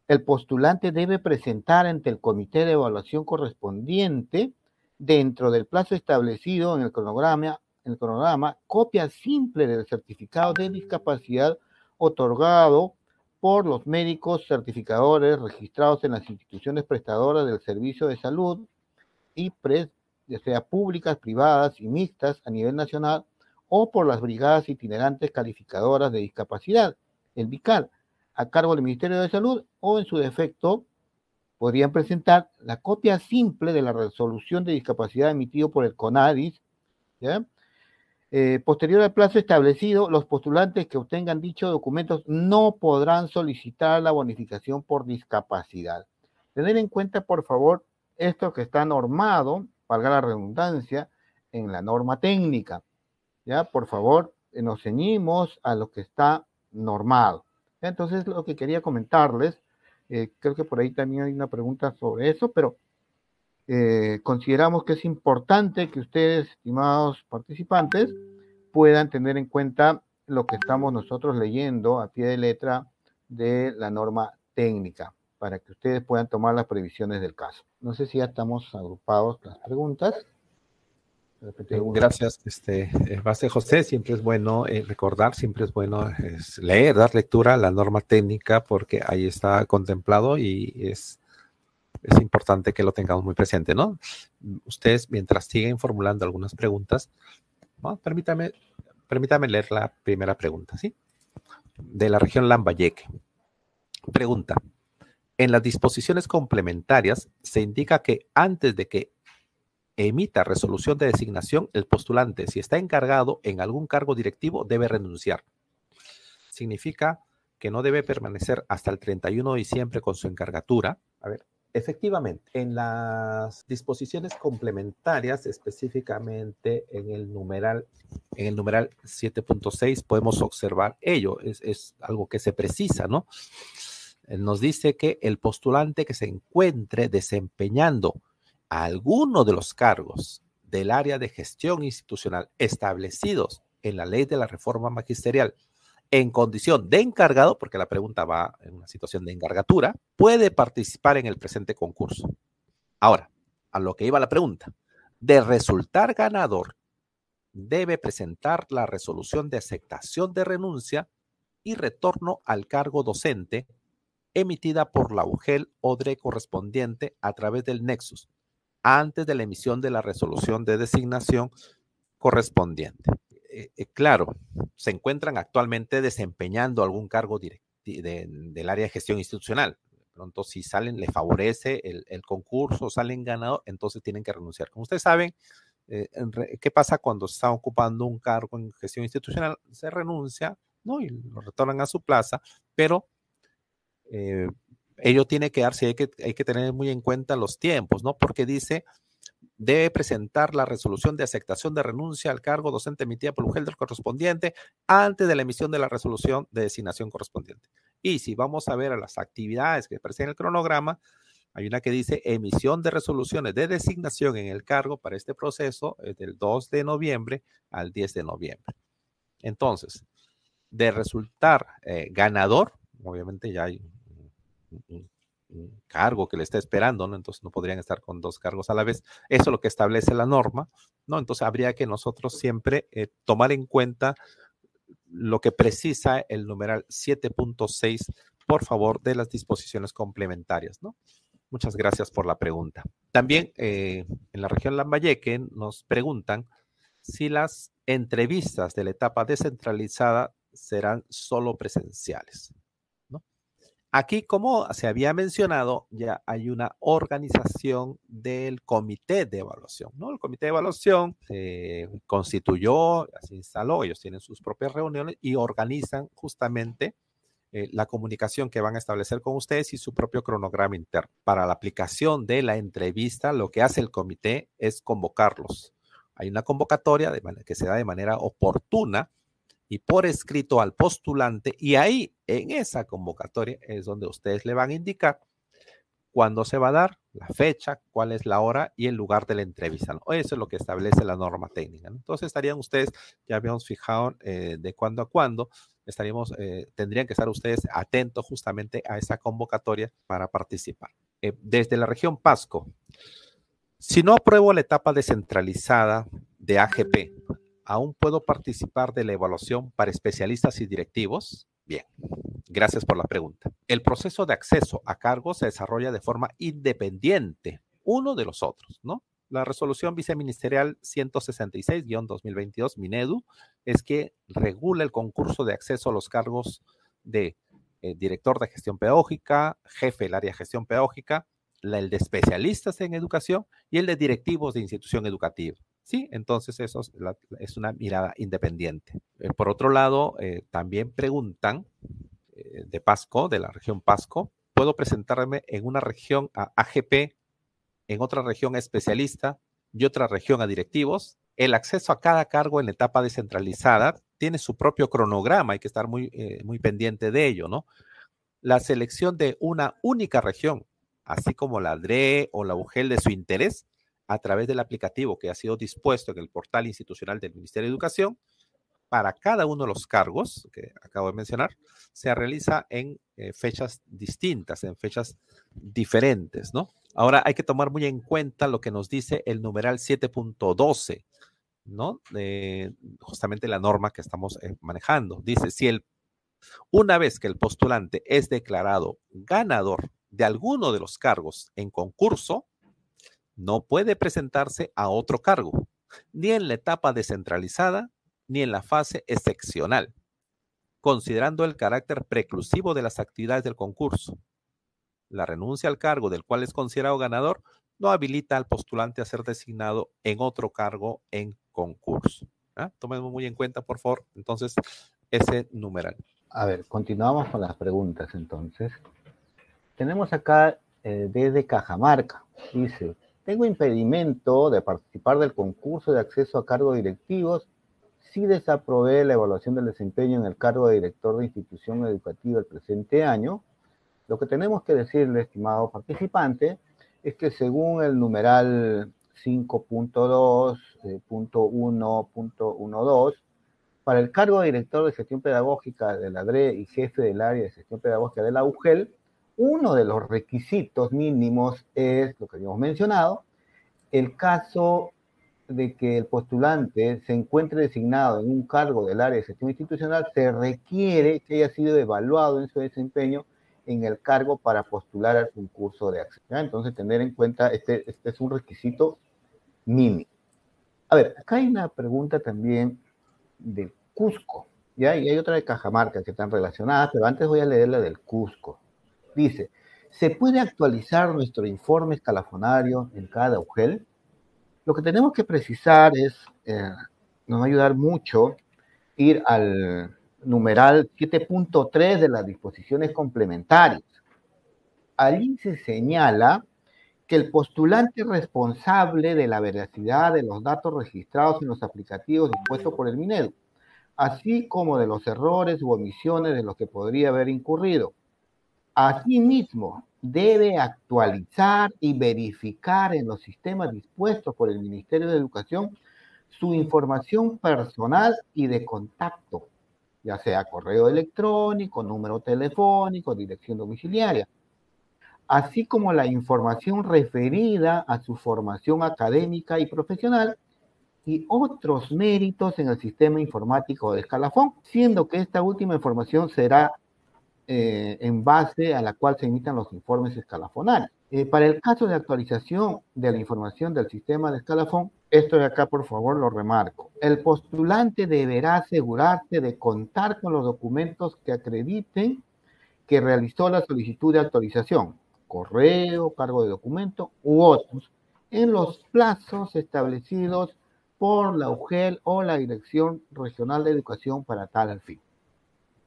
el postulante debe presentar ante el comité de evaluación correspondiente, dentro del plazo establecido en el cronograma, copia simple del certificado de discapacidad otorgado por los médicos certificadores registrados en las instituciones prestadoras del servicio de salud y ya sea públicas, privadas y mixtas a nivel nacional, o por las brigadas itinerantes calificadoras de discapacidad, el BICAR, a cargo del Ministerio de Salud, o en su defecto podrían presentar la copia simple de la resolución de discapacidad emitido por el CONADIS, ¿ya? Posterior al plazo establecido, los postulantes que obtengan dichos documentos no podrán solicitar la bonificación por discapacidad. Tener en cuenta, por favor, esto que está normado, valga la redundancia, en la norma técnica. ¿Ya? Por favor, nos ceñimos a lo que está normado. Entonces, lo que quería comentarles, creo que por ahí también hay una pregunta sobre eso, pero consideramos que es importante que ustedes, estimados participantes, puedan tener en cuenta lo que estamos nosotros leyendo a pie de letra de la norma técnica, para que ustedes puedan tomar las previsiones del caso. No sé si ya estamos agrupados las preguntas. Gracias, Base José. Siempre es bueno recordar, siempre es bueno leer, dar lectura a la norma técnica, porque ahí está contemplado y es importante que lo tengamos muy presente, ¿no? Ustedes, mientras siguen formulando algunas preguntas, ¿no? Permítame leer la primera pregunta, ¿sí? De la región Lambayeque. Pregunta: en las disposiciones complementarias se indica que antes de que emita resolución de designación, el postulante, si está encargado en algún cargo directivo, debe renunciar. Significa que no debe permanecer hasta el 31 de diciembre con su encargatura. A ver, efectivamente, en las disposiciones complementarias, específicamente en el numeral 7.6, podemos observar ello. Es algo que se precisa, ¿no? Nos dice que el postulante que se encuentre desempeñando alguno de los cargos del área de gestión institucional establecidos en la ley de la reforma magisterial en condición de encargado, porque la pregunta va en una situación de encargatura, puede participar en el presente concurso. Ahora, a lo que iba la pregunta: de resultar ganador, debe presentar la resolución de aceptación de renuncia y retorno al cargo docente emitida por la UGEL ODRE correspondiente a través del Nexus, antes de la emisión de la resolución de designación correspondiente. Claro, se encuentran actualmente desempeñando algún cargo del área de gestión institucional. Pronto, si salen, les favorece el concurso, salen ganador, entonces tienen que renunciar. Como ustedes saben, ¿qué pasa cuando se está ocupando un cargo en gestión institucional? Se renuncia, ¿no? Y lo retornan a su plaza, pero ello tiene que darse, hay que tener muy en cuenta los tiempos, ¿no? Porque dice, debe presentar la resolución de aceptación de renuncia al cargo docente emitida por el UGEL del correspondiente antes de la emisión de la resolución de designación correspondiente. Y si vamos a ver a las actividades que aparecen en el cronograma, hay una que dice emisión de resoluciones de designación en el cargo para este proceso del 2 de noviembre al 10 de noviembre. Entonces, de resultar ganador, obviamente ya hay cargo que le está esperando, ¿no? Entonces no podrían estar con dos cargos a la vez. Eso es lo que establece la norma, ¿no? Entonces habría que nosotros siempre tomar en cuenta lo que precisa el numeral 7.6, por favor, de las disposiciones complementarias, ¿no? Muchas gracias por la pregunta. También en la región Lambayeque nos preguntan si las entrevistas de la etapa descentralizada serán solo presenciales, ¿no? Aquí, como se había mencionado, ya hay una organización del comité de evaluación, ¿no? El comité de evaluación se constituyó, se instaló, ellos tienen sus propias reuniones y organizan justamente la comunicación que van a establecer con ustedes y su propio cronograma interno. Para la aplicación de la entrevista, lo que hace el comité es convocarlos. Hay una convocatoria que se da de manera oportuna y por escrito al postulante, y ahí en esa convocatoria es donde ustedes le van a indicar cuándo se va a dar, la fecha, cuál es la hora y el lugar de la entrevista, ¿no? Eso es lo que establece la norma técnica, ¿no? Entonces estarían ustedes, ya habíamos fijado de cuándo a cuándo, tendrían que estar ustedes atentos justamente a esa convocatoria para participar. Desde la región Pasco, si no apruebo la etapa descentralizada de AGP, ¿aún puedo participar de la evaluación para especialistas y directivos? Bien, gracias por la pregunta. El proceso de acceso a cargos se desarrolla de forma independiente uno de los otros, ¿no? La resolución viceministerial 166-2022, Minedu, es que regula el concurso de acceso a los cargos de director de gestión pedagógica, jefe del área de gestión pedagógica, el de especialistas en educación y el de directivos de institución educativa. Sí, entonces eso es una mirada independiente. Por otro lado, también preguntan de Pasco, de la región Pasco, ¿puedo presentarme en una región a AGP, en otra región a especialista y otra región a directivos? El acceso a cada cargo en la etapa descentralizada tiene su propio cronograma, hay que estar muy pendiente de ello, ¿no? La selección de una única región, así como la DRE o la UGEL de su interés, a través del aplicativo que ha sido dispuesto en el portal institucional del Ministerio de Educación, para cada uno de los cargos que acabo de mencionar, se realiza en fechas distintas, en fechas diferentes, ¿no? Ahora hay que tomar muy en cuenta lo que nos dice el numeral 7.12, ¿no? Justamente la norma que estamos manejando. Dice, una vez que el postulante es declarado ganador de alguno de los cargos en concurso, no puede presentarse a otro cargo, ni en la etapa descentralizada, ni en la fase excepcional, considerando el carácter preclusivo de las actividades del concurso. La renuncia al cargo del cual es considerado ganador no habilita al postulante a ser designado en otro cargo en concurso. Tomemos muy en cuenta, por favor, entonces, ese numeral. A ver, continuamos con las preguntas entonces. Tenemos acá desde Cajamarca, dice, tengo impedimento de participar del concurso de acceso a cargos directivos si desaprobé la evaluación del desempeño en el cargo de director de institución educativa el presente año. Lo que tenemos que decirle, estimado participante, es que según el numeral 5.2.1.12, para el cargo de director de gestión pedagógica de la DRE y jefe del área de gestión pedagógica de la UGEL, uno de los requisitos mínimos es, lo que habíamos mencionado, el caso de que el postulante se encuentre designado en un cargo del área de gestión institucional, se requiere que haya sido evaluado en su desempeño en el cargo para postular al concurso de acceso. Entonces, tener en cuenta, este es un requisito mínimo. A ver, acá hay una pregunta también del Cusco, ¿ya? Y hay otra de Cajamarca que están relacionadas, pero antes voy a leer la del Cusco. Dice, ¿se puede actualizar nuestro informe escalafonario en cada UGEL? Lo que tenemos que precisar es, nos va a ayudar mucho ir al numeral 7.3 de las disposiciones complementarias. Allí se señala que el postulante responsable de la veracidad de los datos registrados en los aplicativos dispuestos por el Minedu, así como de los errores u omisiones de los que podría haber incurrido. Asimismo, debe actualizar y verificar en los sistemas dispuestos por el Ministerio de Educación su información personal y de contacto, ya sea correo electrónico, número telefónico, dirección domiciliaria. así como la información referida a su formación académica y profesional y otros méritos en el sistema informático de escalafón, siendo que esta última información será en base a la cual se emitan los informes escalafonales. Para el caso de actualización de la información del sistema de escalafón, esto de acá por favor lo remarco. El postulante deberá asegurarse de contar con los documentos que acrediten que realizó la solicitud de actualización, correo, cargo de documento u otros, en los plazos establecidos por la UGEL o la Dirección Regional de Educación para tal fin.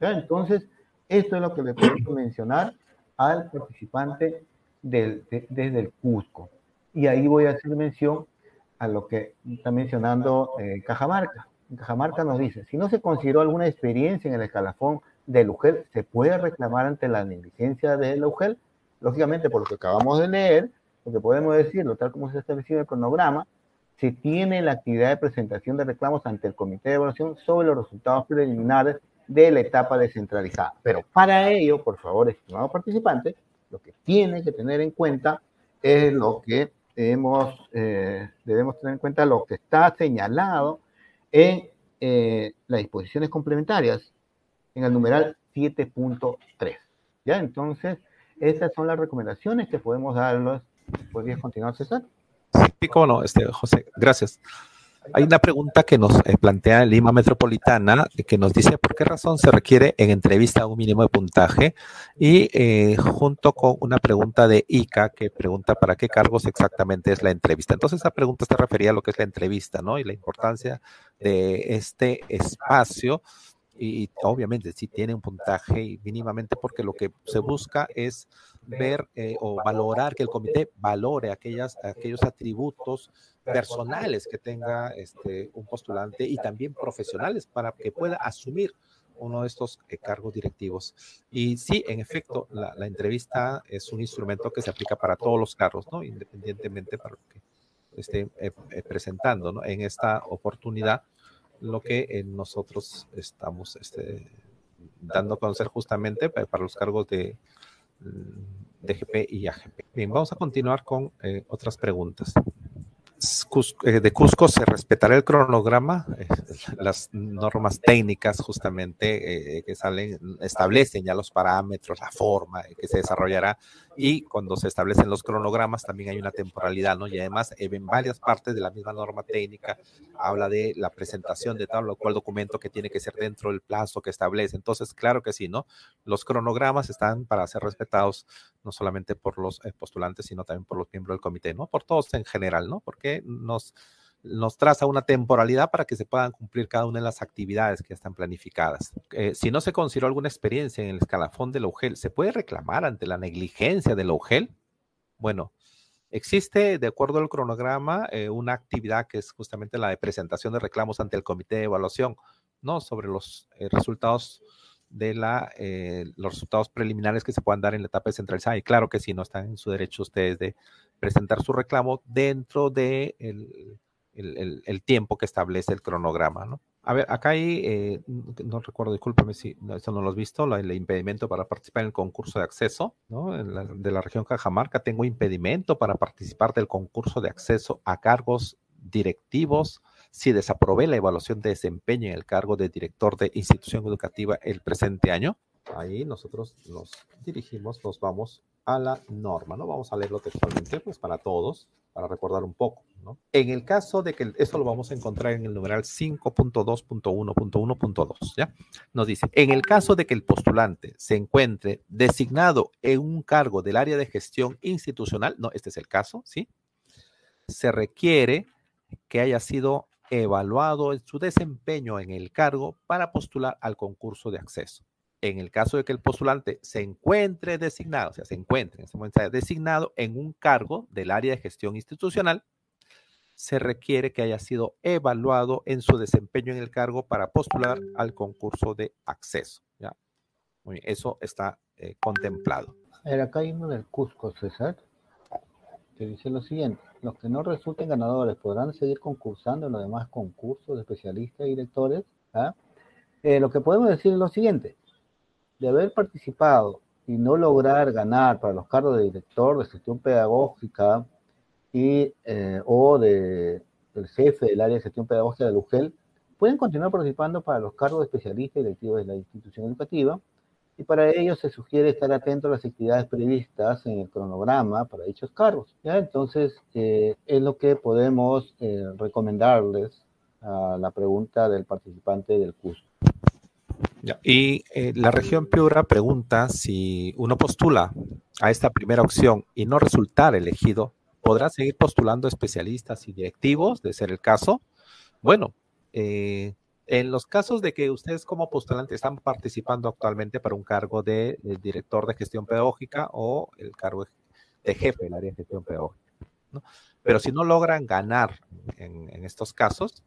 ¿Ya? Entonces, esto es lo que le podemos mencionar al participante desde el Cusco. Y ahí voy a hacer mención a lo que está mencionando Cajamarca. Cajamarca nos dice, si no se consideró alguna experiencia en el escalafón del UGEL, ¿se puede reclamar ante la negligencia de la UGEL? Lógicamente, por lo que acabamos de leer, lo que podemos decirlo, tal como se ha establecido en el cronograma, se tiene la actividad de presentación de reclamos ante el Comité de Evaluación sobre los resultados preliminares de la etapa descentralizada. Pero para ello, por favor, estimados participantes, lo que tienen que tener en cuenta es lo que debemos tener en cuenta lo que está señalado en las disposiciones complementarias en el numeral 7.3. ¿Ya? Entonces, estas son las recomendaciones que podemos darlos. ¿Podrías continuar, César? Sí, cómo no, José, gracias. Hay una pregunta que nos plantea Lima Metropolitana, que nos dice por qué razón se requiere en entrevista un mínimo de puntaje y junto con una pregunta de ICA que pregunta para qué cargos exactamente es la entrevista. Entonces, esa pregunta se refería a lo que es la entrevista, ¿no? Y la importancia de este espacio. Y obviamente sí tiene un puntaje y mínimamente porque lo que se busca es ver o valorar que el comité valore aquellos atributos personales que tenga un postulante y también profesionales para que pueda asumir uno de estos cargos directivos. Y sí, en efecto, la entrevista es un instrumento que se aplica para todos los cargos, ¿no? Independientemente para lo que esté presentando, ¿no? En esta oportunidad, lo que nosotros estamos dando a conocer justamente para los cargos de DGP y AGP. Bien, vamos a continuar con otras preguntas. De Cusco se respetará el cronograma, las normas técnicas justamente que salen, establecen ya los parámetros, la forma que se desarrollará y cuando se establecen los cronogramas también hay una temporalidad, ¿no? Y además en varias partes de la misma norma técnica habla de la presentación de tal o cual documento que tiene que ser dentro del plazo que establece. Entonces, claro que sí, ¿no? Los cronogramas están para ser respetados no solamente por los postulantes, sino también por los miembros del comité, ¿no? Por todos en general, ¿no? Porque nos traza una temporalidad para que se puedan cumplir cada una de las actividades que están planificadas. Si no se consideró alguna experiencia en el escalafón de la UGEL, ¿se puede reclamar ante la negligencia de la UGEL? Bueno, existe, de acuerdo al cronograma, una actividad que es justamente la de presentación de reclamos ante el comité de evaluación, ¿no? Sobre los resultados de los resultados preliminares que se puedan dar en la etapa descentralizada. Y claro que sí, no están en su derecho ustedes de presentar su reclamo dentro de el tiempo que establece el cronograma, ¿no? A ver, acá hay, no recuerdo, discúlpame si eso no lo has visto, el impedimento para participar en el concurso de acceso, ¿no? De la región Cajamarca, tengo impedimento para participar del concurso de acceso a cargos directivos si desaprobé la evaluación de desempeño en el cargo de director de institución educativa el presente año. Ahí nosotros nos dirigimos, nos vamos a la norma, ¿no? Vamos a leerlo textualmente, pues para todos, para recordar un poco, ¿no? En el caso de que, esto lo vamos a encontrar en el numeral 5.2.1.1.2, ¿ya? Nos dice, en el caso de que el postulante se encuentre designado en un cargo del área de gestión institucional, no, este es el caso, ¿sí? Se requiere que haya sido evaluado en su desempeño en el cargo para postular al concurso de acceso. En el caso de que el postulante se encuentre designado, o sea, se encuentre en ese momento designado en un cargo del área de gestión institucional, se requiere que haya sido evaluado en su desempeño en el cargo para postular al concurso de acceso. ¿Ya? Muy bien, eso está contemplado. A ver, acá hay uno del Cusco, César, que dice lo siguiente: los que no resulten ganadores podrán seguir concursando en los demás concursos de especialistas y directores. Lo que podemos decir es lo siguiente: de haber participado y no lograr ganar para los cargos de director de gestión pedagógica o del jefe del área de gestión pedagógica de la UGEL, pueden continuar participando para los cargos de especialista y directivo de la institución educativa, y para ello se sugiere estar atento a las actividades previstas en el cronograma para dichos cargos. ¿Ya? Entonces, es lo que podemos recomendarles a la pregunta del participante del curso. Y la región Piura pregunta si uno postula a esta primera opción y no resultar elegido, ¿podrá seguir postulando especialistas y directivos, de ser el caso? Bueno, en los casos de que ustedes como postulante están participando actualmente para un cargo de director de gestión pedagógica o el cargo de jefe del área de gestión pedagógica, ¿no? Pero si no logran ganar en estos casos,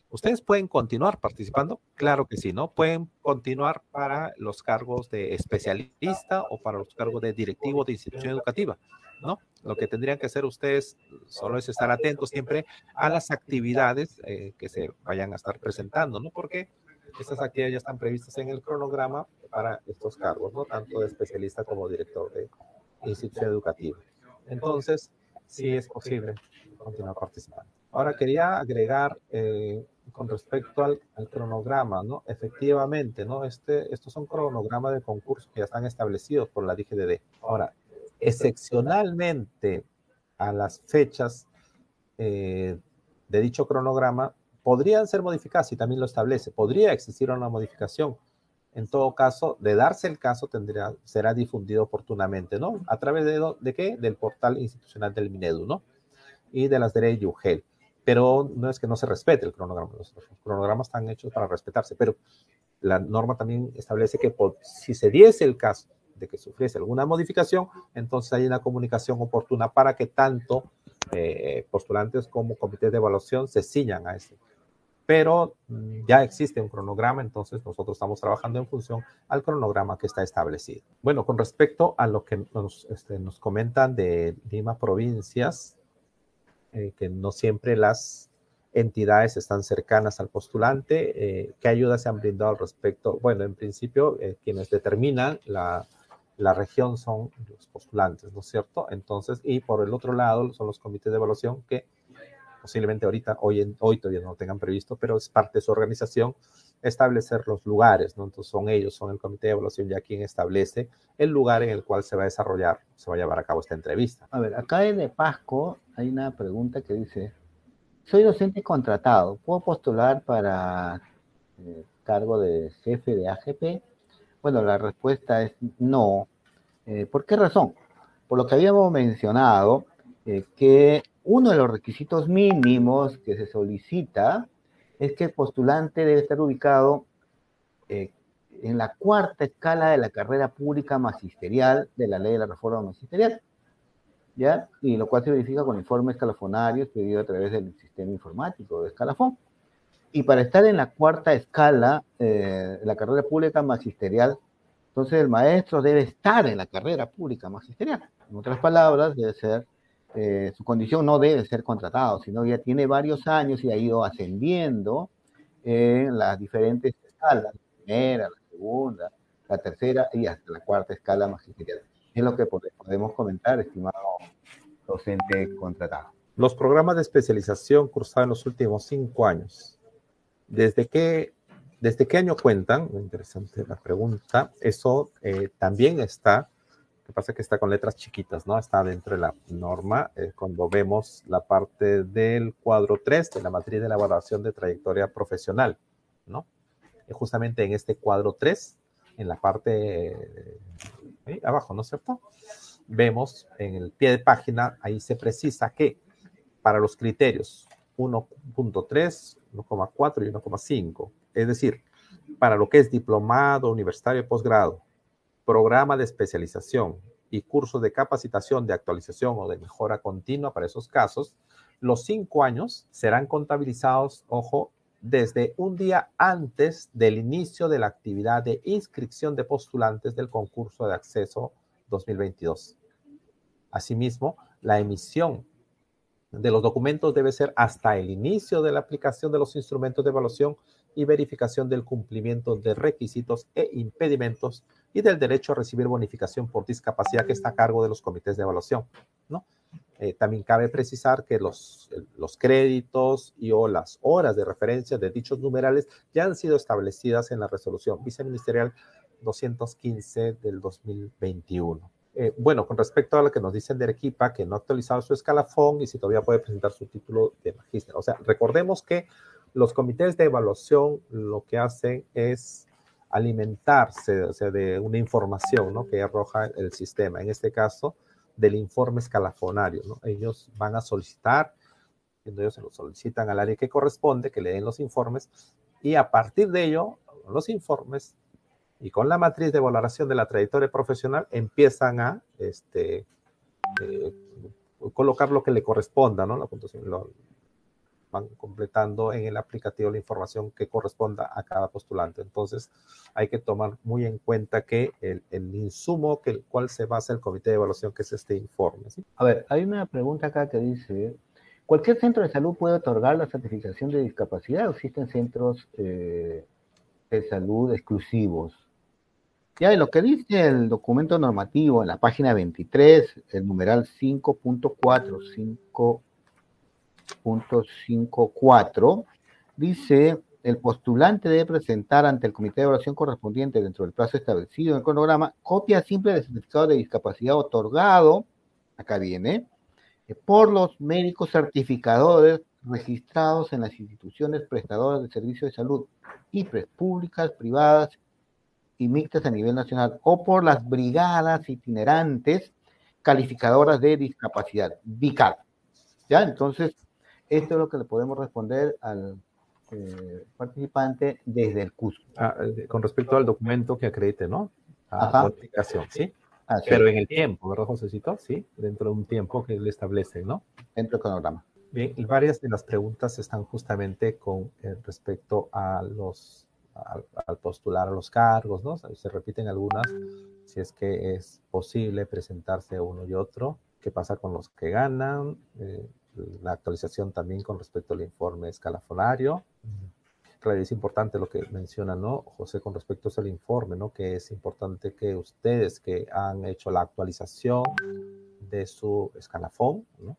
¿ustedes pueden continuar participando? Claro que sí, ¿no? Pueden continuar para los cargos de especialista o para los cargos de directivo de institución educativa, ¿no? Lo que tendrían que hacer ustedes solo es estar atentos siempre a las actividades que se vayan a estar presentando, ¿no? Porque estas actividades ya están previstas en el cronograma para estos cargos, ¿no? Tanto de especialista como director de institución educativa. Entonces, sí es posible continuar participando. Ahora quería agregar con respecto al cronograma, ¿no? Efectivamente, ¿no? Estos son cronogramas de concurso que ya están establecidos por la DGDD. Ahora, excepcionalmente a las fechas de dicho cronograma, podrían ser modificadas, y también lo establece, podría existir una modificación. En todo caso, de darse el caso, será difundido oportunamente, ¿no? ¿A través de qué? Del portal institucional del Minedu, ¿no? Y de las de UGEL. Pero no es que no se respete el cronograma, los cronogramas están hechos para respetarse, pero la norma también establece que si se diese el caso de que sufriese alguna modificación, entonces hay una comunicación oportuna para que tanto postulantes como comités de evaluación se ciñan a eso. Pero ya existe un cronograma, entonces nosotros estamos trabajando en función al cronograma que está establecido. Bueno, con respecto a lo que nos comentan de Lima Provincias, que no siempre las entidades están cercanas al postulante, ¿qué ayudas se han brindado al respecto? Bueno, en principio, quienes determinan la región son los postulantes, ¿no es cierto? Entonces, y por el otro lado son los comités de evaluación que posiblemente hoy todavía no lo tengan previsto, pero es parte de su organización establecer los lugares, ¿no? Entonces son el comité de evaluación ya quien establece el lugar en el cual se va a llevar a cabo esta entrevista. A ver, acá en el Pasco hay una pregunta que dice, soy docente contratado, ¿puedo postular para cargo de jefe de AGP? Bueno, la respuesta es no. ¿Por qué razón? Por lo que habíamos mencionado, que uno de los requisitos mínimos que se solicita es que el postulante debe estar ubicado en la cuarta escala de la carrera pública magisterial de la ley de la reforma magisterial, ¿ya? Y lo cual se verifica con informes escalafonarios pedidos a través del sistema informático de escalafón. Y para estar en la cuarta escala de la carrera pública magisterial, entonces el maestro debe estar en la carrera pública magisterial. En otras palabras, debe ser, su condición no debe ser contratado, sino ya tiene varios años y ha ido ascendiendo en las diferentes escalas, la primera, la segunda, la tercera y hasta la cuarta escala magisterial. Es lo que podemos comentar, estimado docente contratado. Los programas de especialización cursados en los últimos 5 años, ¿desde qué año cuentan? Muy interesante la pregunta. Eso también está, lo que pasa es que está con letras chiquitas, ¿no? Está dentro de la norma, cuando vemos la parte del cuadro 3 de la matriz de la evaluación de trayectoria profesional, ¿no? Justamente en este cuadro 3, en la parte abajo, ¿no es cierto? Vemos en el pie de página, ahí se precisa que para los criterios 1.3, 1,4 y 1,5, es decir, para lo que es diplomado, universitario y posgrado, programa de especialización y cursos de capacitación, de actualización o de mejora continua para esos casos, los 5 años serán contabilizados, ojo, desde un día antes del inicio de la actividad de inscripción de postulantes del concurso de acceso 2022. Asimismo, la emisión de los documentos debe ser hasta el inicio de la aplicación de los instrumentos de evaluación y verificación del cumplimiento de requisitos e impedimentos y del derecho a recibir bonificación por discapacidad que está a cargo de los comités de evaluación, ¿no? También cabe precisar que los créditos o las horas de referencia de dichos numerales ya han sido establecidas en la resolución viceministerial 215 del 2021. Bueno, con respecto a lo que nos dicen de Arequipa, que no ha actualizado su escalafón y si todavía puede presentar su título de magíster. O sea, recordemos que los comités de evaluación lo que hacen es alimentarse, o sea, de una información, ¿no?, que arroja el sistema. En este caso, del informe escalafonario, ¿no? Ellos van a solicitar, ellos se lo solicitan al área que corresponde, que le den los informes, y a partir de ello, los informes y con la matriz de valoración de la trayectoria profesional empiezan a colocar lo que le corresponda, ¿no? La puntuación, van completando en el aplicativo la información que corresponda a cada postulante. Entonces, hay que tomar muy en cuenta que el insumo que el cual se basa el comité de evaluación, que es este informe, ¿sí? A ver, hay una pregunta acá que dice, ¿cualquier centro de salud puede otorgar la certificación de discapacidad o existen centros de salud exclusivos? Ya, y lo que dice el documento normativo en la página 23, el numeral 5.4, 5.54, dice, el postulante debe presentar ante el comité de evaluación correspondiente dentro del plazo establecido en el cronograma copia simple del certificado de discapacidad otorgado, acá viene, por los médicos certificadores registrados en las instituciones prestadoras de servicios de salud, IPRES, públicas, privadas y mixtas a nivel nacional, o por las brigadas itinerantes calificadoras de discapacidad, BICAD. ¿Ya? Entonces, esto es lo que le podemos responder al participante desde el Cusco. Con respecto al documento que acredite, ¿no? Ajá. Notificación, ¿sí? Así Pero es. en el tiempo, ¿verdad, Josecito? Sí, dentro de un tiempo que le establece, ¿no? Dentro del cronograma. Bien, y varias de las preguntas están justamente con respecto a al postular a los cargos, ¿no? Se repiten algunas, si es que es posible presentarse uno y otro, qué pasa con los que ganan, la actualización también con respecto al informe escalafonario. Claro, es importante lo que menciona, ¿no, José, con respecto al informe, ¿no? Que es importante que ustedes que han hecho la actualización de su escalafón, ¿no?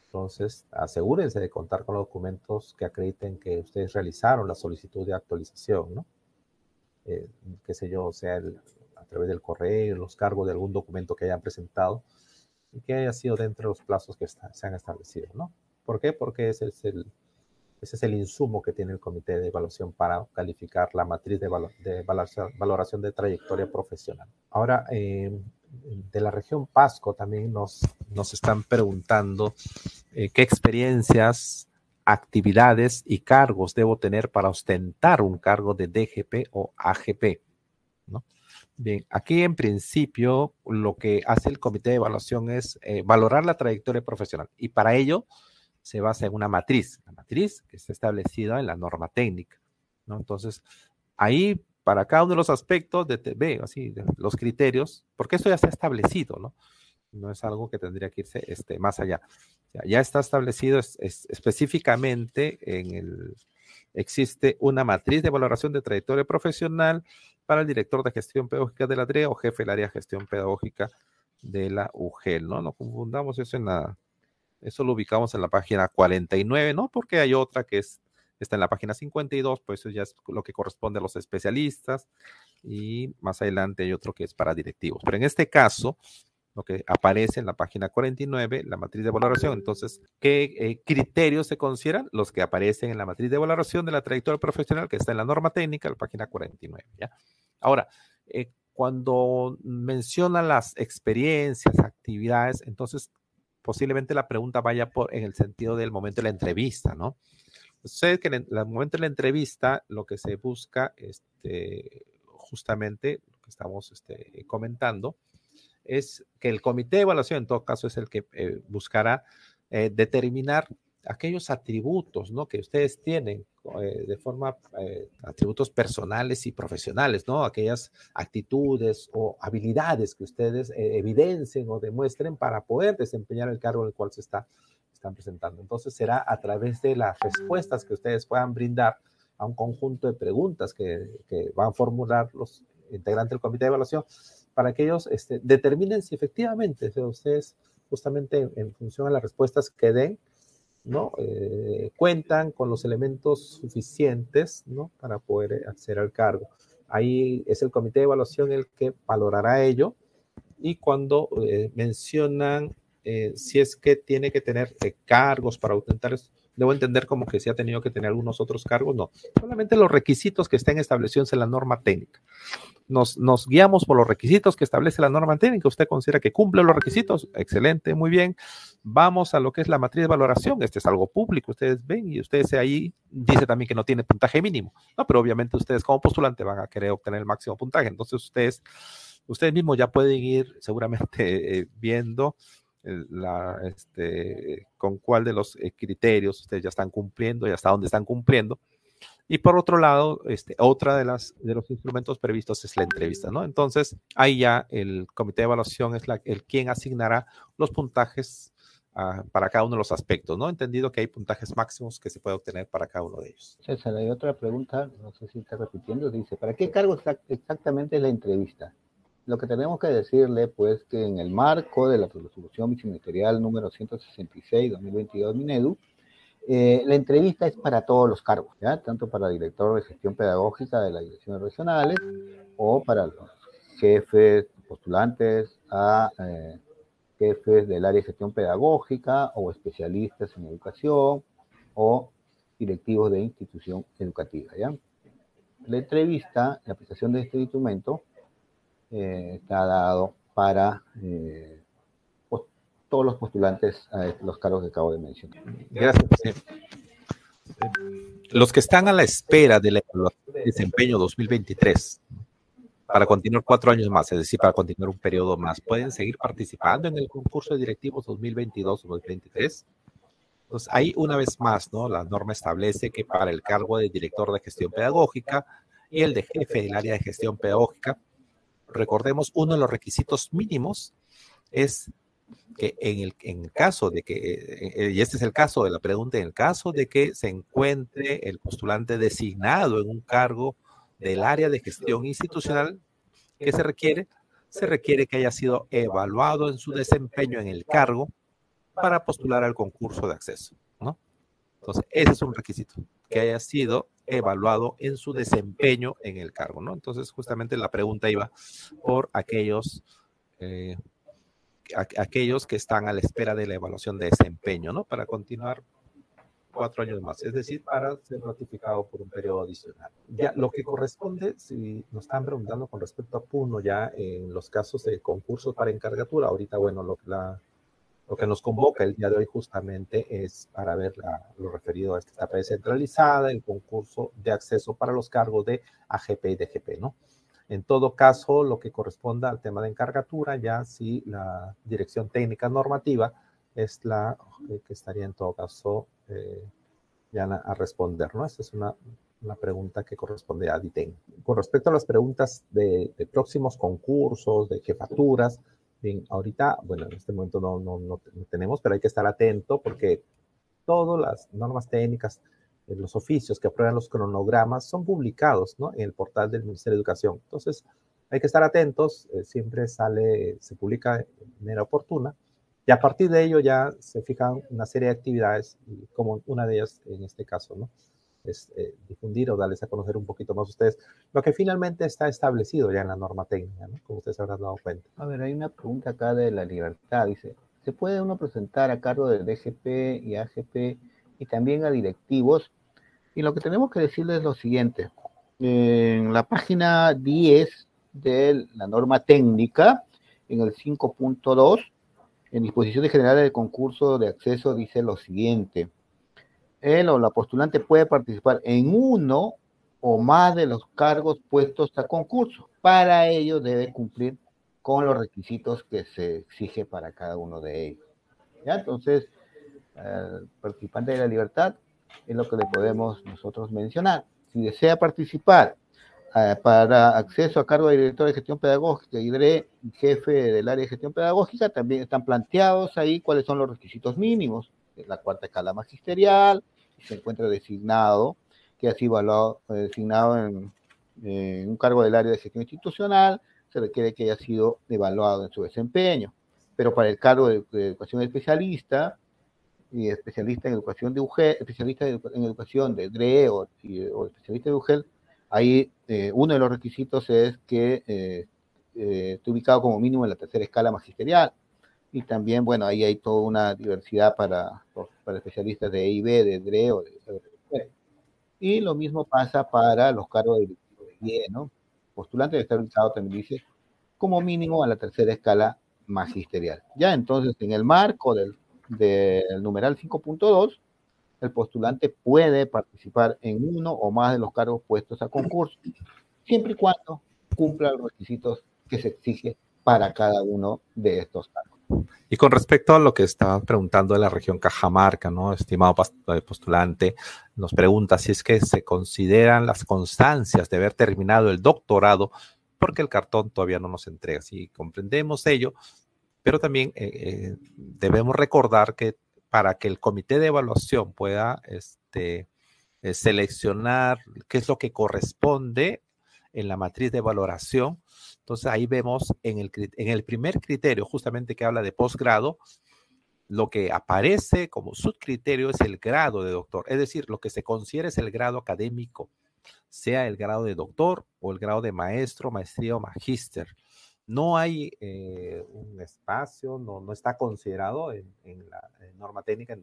Entonces, asegúrense de contar con los documentos que acrediten que ustedes realizaron la solicitud de actualización, ¿no? Qué sé yo, sea a través del correo, los cargos de algún documento que hayan presentado y que haya sido dentro de los plazos que se han establecido, ¿no? ¿Por qué? Porque ese es el insumo que tiene el comité de evaluación para calificar la matriz de valoración de trayectoria profesional. Ahora, de la región Pasco también nos están preguntando qué experiencias, actividades y cargos debo tener para ostentar un cargo de DGP o AGP, ¿no? Bien, aquí en principio lo que hace el comité de evaluación es valorar la trayectoria profesional y para ello se basa en una matriz, la matriz que está establecida en la norma técnica, ¿no? Entonces, ahí para cada uno de los aspectos ve así los criterios, porque esto ya está establecido, ¿no? No es algo que tendría que irse más allá. Ya está establecido específicamente existe una matriz de valoración de trayectoria profesional para el director de gestión pedagógica de la DRE o jefe del área de gestión pedagógica de la UGEL, ¿no? No confundamos eso eso lo ubicamos en la página 49, ¿no? Porque hay otra que está en la página 52, pues eso ya es lo que corresponde a los especialistas y más adelante hay otro que es para directivos. Pero en este caso, lo que aparece en la página 49, la matriz de valoración. Entonces, ¿qué criterios se consideran? Los que aparecen en la matriz de valoración de la trayectoria profesional que está en la norma técnica, la página 49, ¿ya? Ahora, cuando menciona las experiencias, actividades, entonces posiblemente la pregunta vaya en el sentido del momento de la entrevista, ¿no? Sé que en el momento de la entrevista lo que se busca, justamente lo que estamos comentando, es que el comité de evaluación, en todo caso, es el que buscará determinar aquellos atributos, ¿no?, que ustedes tienen de forma, atributos personales y profesionales, ¿no? Aquellas actitudes o habilidades que ustedes evidencien o demuestren para poder desempeñar el cargo en el cual están presentando. Entonces será a través de las respuestas que ustedes puedan brindar a un conjunto de preguntas que van a formular integrante del comité de evaluación, para que ellos determinen si efectivamente ustedes, justamente en función a las respuestas que den, ¿no? Cuentan con los elementos suficientes, ¿no? Para poder acceder al cargo. Ahí es el comité de evaluación el que valorará ello, y cuando mencionan si es que tiene que tener cargos para aumentar, debo entender como que si ha tenido que tener algunos otros cargos, no, solamente los requisitos que estén establecidos en la norma técnica. Nos guiamos por los requisitos que establece la norma técnica. Usted considera que cumple los requisitos, excelente, muy bien. Vamos a lo que es la matriz de valoración. Este es algo público, ustedes ven, y ustedes ahí dice también que no tiene puntaje mínimo, ¿no? Pero obviamente ustedes como postulante van a querer obtener el máximo puntaje. Entonces ustedes mismos ya pueden ir seguramente viendo con cuál de los criterios ustedes ya están cumpliendo y hasta dónde están cumpliendo. Y por otro lado, otra de los instrumentos previstos es la entrevista, ¿no? Entonces, ahí ya el comité de evaluación es el quien asignará los puntajes para cada uno de los aspectos, ¿no? Entendido que hay puntajes máximos que se puede obtener para cada uno de ellos. César, hay otra pregunta, no sé si está repitiendo, dice, ¿para qué cargo exactamente es la entrevista? Lo que tenemos que decirle, pues, que en el marco de la resolución viceministerial número 166-2022 Minedu, la entrevista es para todos los cargos, ¿ya? Tanto para director de gestión pedagógica de las direcciones regionales o para los jefes postulantes a jefes del área de gestión pedagógica o especialistas en educación o directivos de institución educativa, ¿ya? La entrevista, la aplicación de este instrumento está dado para todos los postulantes a los cargos que acabo de mencionar. Gracias. Sí. Los que están a la espera de la evaluación de desempeño 2023 para continuar 4 años más, es decir, para continuar un periodo más, pueden seguir participando en el concurso de directivos 2022-2023. Entonces, ahí una vez más, ¿no? La norma establece que para el cargo de director de gestión pedagógica y el de jefe del área de gestión pedagógica, recordemos, uno de los requisitos mínimos es que en el caso de que, y este es el caso de la pregunta, en el caso de que se encuentre el postulante designado en un cargo del área de gestión institucional, ¿qué se requiere? Se requiere que haya sido evaluado en su desempeño en el cargo para postular al concurso de acceso, ¿no? Entonces, ese es un requisito, que haya sido evaluado en su desempeño en el cargo, ¿no? Entonces, justamente la pregunta iba por aquellos que están a la espera de la evaluación de desempeño, ¿no? Para continuar 4 años más, es decir, para ser ratificado por un periodo adicional. Ya, lo que corresponde, si nos están preguntando con respecto a PUNO, ya en los casos de concursos para encargatura, ahorita, bueno, lo que nos convoca el día de hoy justamente es para ver lo referido a esta etapa descentralizada, el concurso de acceso para los cargos de AGP y DGP, ¿no? En todo caso, lo que corresponda al tema de encargatura, ya si la dirección técnica normativa es la que estaría en todo caso ya a responder, ¿no? Esa es una pregunta que corresponde a DITEN. Con respecto a las preguntas de próximos concursos, de jefaturas, bien, ahorita, bueno, en este momento no tenemos, pero hay que estar atento porque todas las normas técnicas, los oficios que aprueban los cronogramas son publicados, ¿no? En el portal del Ministerio de Educación. Entonces, hay que estar atentos, siempre se publica de manera oportuna, y a partir de ello ya se fijan una serie de actividades, como una de ellas en este caso, ¿no? Es difundir o darles a conocer un poquito más a ustedes lo que finalmente está establecido ya en la norma técnica, ¿no? Como ustedes habrán dado cuenta. A ver, hay una pregunta acá de la libertad, dice, ¿se puede uno presentar a cargo de DGP y AGP y también a directivos? Y lo que tenemos que decirles es lo siguiente, en la página 10 de la norma técnica, en el 5.2, en disposiciones generales del concurso de acceso dice lo siguiente, él o la postulante puede participar en uno o más de los cargos puestos a concurso. Para ello debe cumplir con los requisitos que se exige para cada uno de ellos. ¿Ya? Entonces, participante de la libertad es lo que le podemos nosotros mencionar. Si desea participar para acceso a cargo de director de gestión pedagógica y de jefe del área de gestión pedagógica, también están planteados ahí cuáles son los requisitos mínimos. La cuarta escala magisterial, y se encuentra designado, que ha sido evaluado, designado en un cargo del área de gestión institucional, se requiere que haya sido evaluado en su desempeño. Pero para el cargo de educación especialista y especialista en educación de UGEL, especialista en educación de DRE o especialista de UGEL, ahí uno de los requisitos es que esté ubicado como mínimo en la tercera escala magisterial. Y también, bueno, ahí hay toda una diversidad para especialistas de EIB, de DRE o de... Y lo mismo pasa para los cargos de directivo de IE, ¿no? Postulante de estar ubicado, también dice, como mínimo a la tercera escala magisterial. Ya entonces, en el marco del numeral 5.2, el postulante puede participar en uno o más de los cargos puestos a concurso, siempre y cuando cumpla los requisitos que se exige para cada uno de estos cargos. Y con respecto a lo que estaba preguntando de la región Cajamarca, ¿no? Estimado postulante, nos pregunta si es que se consideran las constancias de haber terminado el doctorado, porque el cartón todavía no nos entrega. Sí, comprendemos ello, pero también debemos recordar que para que el comité de evaluación pueda seleccionar qué es lo que corresponde en la matriz de valoración, entonces ahí vemos en el primer criterio, justamente que habla de posgrado, lo que aparece como subcriterio es el grado de doctor, es decir, lo que se considera es el grado académico, sea el grado de doctor o el grado de maestro, maestría o magíster. No hay un espacio, no está considerado en la norma técnica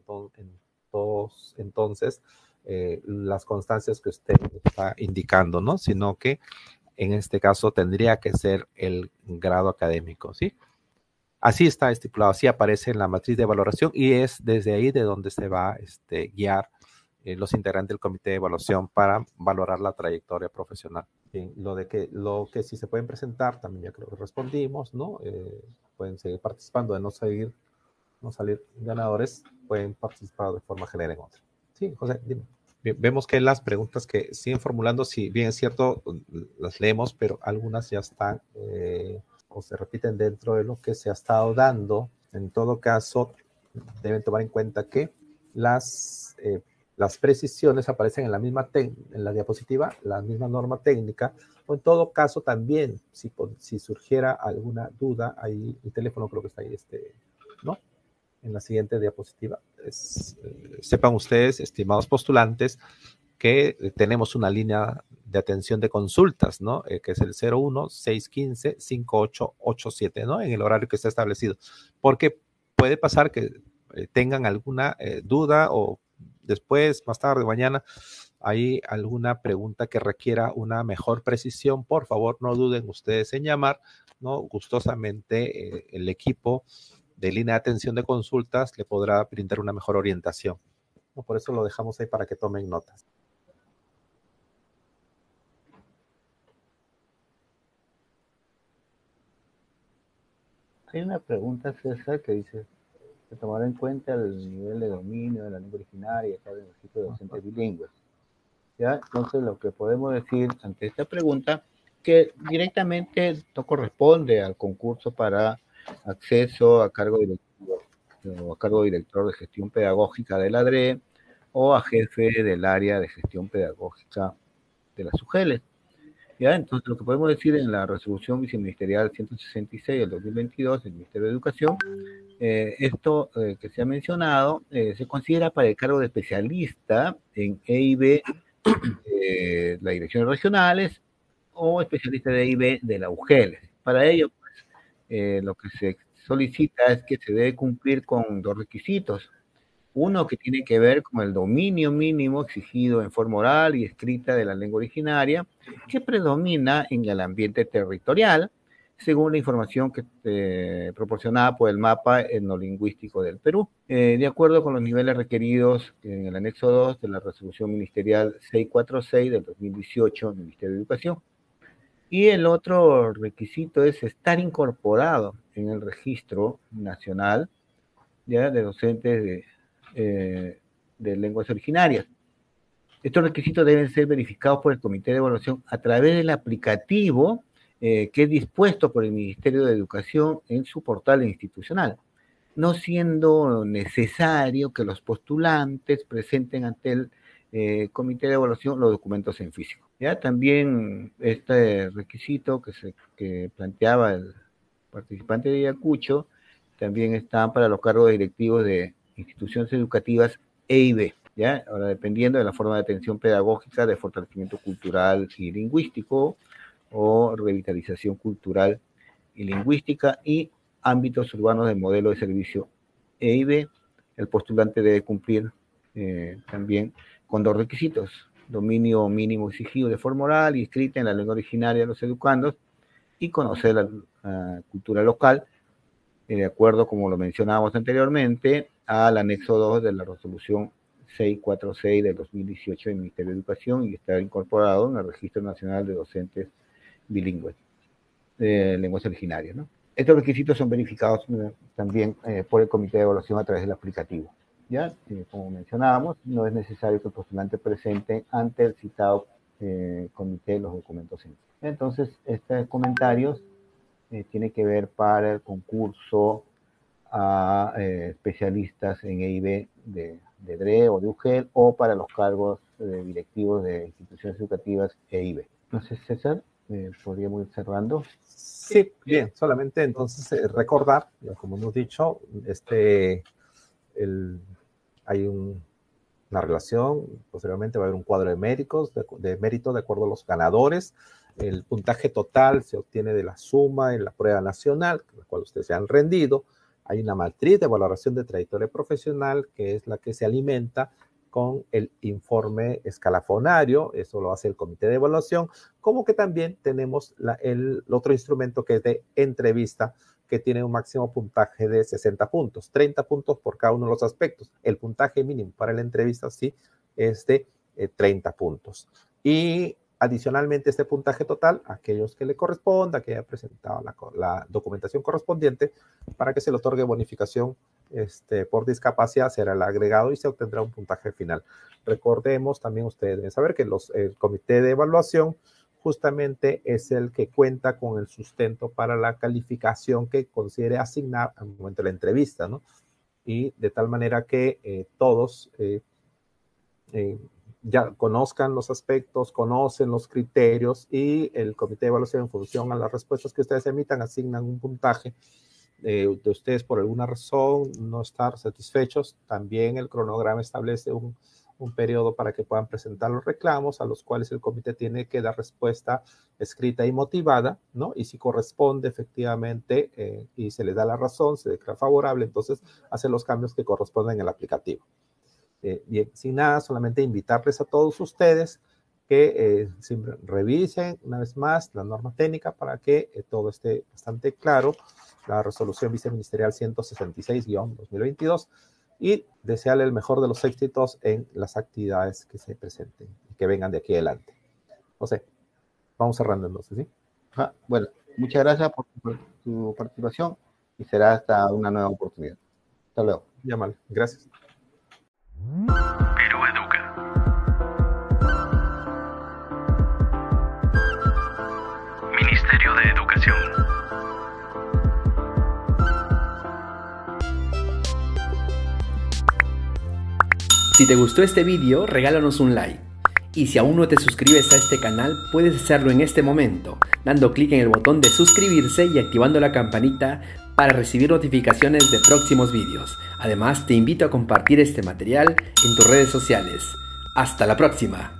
entonces las constancias que usted está indicando, ¿no? Sino que en este caso tendría que ser el grado académico, ¿sí? Así está estipulado, así aparece en la matriz de valoración y es desde ahí de donde se va a guiar los integrantes del comité de evaluación para valorar la trayectoria profesional. Bien, lo que sí se pueden presentar, también ya creo que respondimos, ¿no? Pueden seguir participando, de no salir ganadores, pueden participar de forma general en otra. Sí, José, dime. Bien, vemos que las preguntas que siguen formulando, si bien es cierto, las leemos, pero algunas ya están o se repiten dentro de lo que se ha estado dando. En todo caso, deben tomar en cuenta que las precisiones aparecen en la misma en la diapositiva, la misma norma técnica, o en todo caso también, si surgiera alguna duda, ahí el teléfono creo que está ahí, ¿no? En la siguiente diapositiva. Sepan ustedes, estimados postulantes, que tenemos una línea de atención de consultas, ¿no? Que es el 01-615-5887, ¿no? En el horario que está establecido. Porque puede pasar que tengan alguna duda o después, más tarde, mañana, hay alguna pregunta que requiera una mejor precisión. Por favor, no duden ustedes en llamar, ¿no? Gustosamente el equipo de línea de atención de consultas le podrá brindar una mejor orientación. Por eso lo dejamos ahí para que tomen notas. Hay una pregunta, César, que dice, ¿se tomará en cuenta el nivel de dominio de la lengua originaria y el registro de docentes bilingües? ¿Ya? Entonces, lo que podemos decir ante esta pregunta, que directamente no corresponde al concurso para acceso a cargo directivo o a cargo director de gestión pedagógica de la DRE o a jefe del área de gestión pedagógica de las UGELes. ¿Ya? Entonces, lo que podemos decir en la resolución viceministerial 166 del 2022 del Ministerio de Educación, esto que se ha mencionado se considera para el cargo de especialista en EIB, las direcciones regionales, o especialista de EIB de la UGEL. Para ello, pues, lo que se solicita es que se debe cumplir con dos requisitos. Uno que tiene que ver con el dominio mínimo exigido en forma oral y escrita de la lengua originaria, que predomina en el ambiente territorial, según la información que proporcionada por el mapa etnolingüístico del Perú, de acuerdo con los niveles requeridos en el anexo 2 de la resolución ministerial 646 del 2018 del Ministerio de Educación. Y el otro requisito es estar incorporado en el registro nacional, ¿ya?, de docentes de lenguas originarias. Estos requisitos deben ser verificados por el Comité de Evaluación a través del aplicativo que es dispuesto por el Ministerio de Educación en su portal institucional, no siendo necesario que los postulantes presenten ante el Comité de Evaluación los documentos en físico. Ya también este requisito que planteaba el participante de Ayacucho también está para los cargos directivos de instituciones educativas EIB, ¿ya? Ahora, dependiendo de la forma de atención pedagógica, de fortalecimiento cultural y lingüístico, o revitalización cultural y lingüística, y ámbitos urbanos del modelo de servicio EIB, el postulante debe cumplir también con 2 requisitos: dominio mínimo exigido de forma oral y escrita en la lengua originaria de los educandos, y conocer la cultura local, de acuerdo, como lo mencionábamos anteriormente, al anexo 2 de la resolución 646 del 2018 del Ministerio de Educación, y está incorporado en el Registro Nacional de Docentes Bilingües de Lenguas Originarias, ¿no? Estos requisitos son verificados también por el Comité de Evaluación a través del aplicativo. ¿Ya? Como mencionábamos, no es necesario que el postulante presente ante el citado comité los documentos en. Entonces, estos comentarios tienen que ver para el concurso a especialistas en EIB de DRE o de UGEL, o para los cargos directivos de instituciones educativas EIB. No sé, César, podríamos ir cerrando. Sí, bien, solamente entonces recordar, ya como hemos dicho, hay una relación, posteriormente va a haber un cuadro de méritos, de mérito de acuerdo a los ganadores. El puntaje total se obtiene de la suma en la prueba nacional, la cual ustedes se han rendido. Hay una matriz de valoración de trayectoria profesional, que es la que se alimenta con el informe escalafonario. Eso lo hace el comité de evaluación, como que también tenemos el otro instrumento, que es de entrevista, que tiene un máximo puntaje de 60 puntos, 30 puntos por cada uno de los aspectos. El puntaje mínimo para la entrevista sí es de 30 puntos. Y adicionalmente, este puntaje total, aquellos que le corresponda, que haya presentado la documentación correspondiente, para que se le otorgue bonificación por discapacidad, será el agregado y se obtendrá un puntaje final. Recordemos también, ustedes deben saber que el comité de evaluación justamente es el que cuenta con el sustento para la calificación que considere asignar al momento de la entrevista, ¿no? Y de tal manera que todos ya conozcan los aspectos, conocen los criterios, y el comité de evaluación, en función a las respuestas que ustedes emitan, asignan un puntaje. De ustedes, por alguna razón, no estar satisfechos, también el cronograma establece un periodo para que puedan presentar los reclamos, a los cuales el comité tiene que dar respuesta escrita y motivada, ¿no? Y si corresponde efectivamente y se le da la razón, se declara favorable, entonces hace los cambios que corresponden en el aplicativo. Bien, sin nada, solamente invitarles a todos ustedes que siempre revisen una vez más la norma técnica para que todo esté bastante claro, la resolución viceministerial 166-2022, y desearle el mejor de los éxitos en las actividades que se presenten y que vengan de aquí adelante. José, vamos cerrando entonces, ¿sí? Bueno, muchas gracias por tu participación, y será hasta una nueva oportunidad. Hasta luego. Ya mal, gracias. Perú Educa. Ministerio de Educación. Si te gustó este vídeo, regálanos un like. Y si aún no te suscribes a este canal, puedes hacerlo en este momento, dando clic en el botón de suscribirse y activando la campanita para recibir notificaciones de próximos vídeos. Además, te invito a compartir este material en tus redes sociales. ¡Hasta la próxima!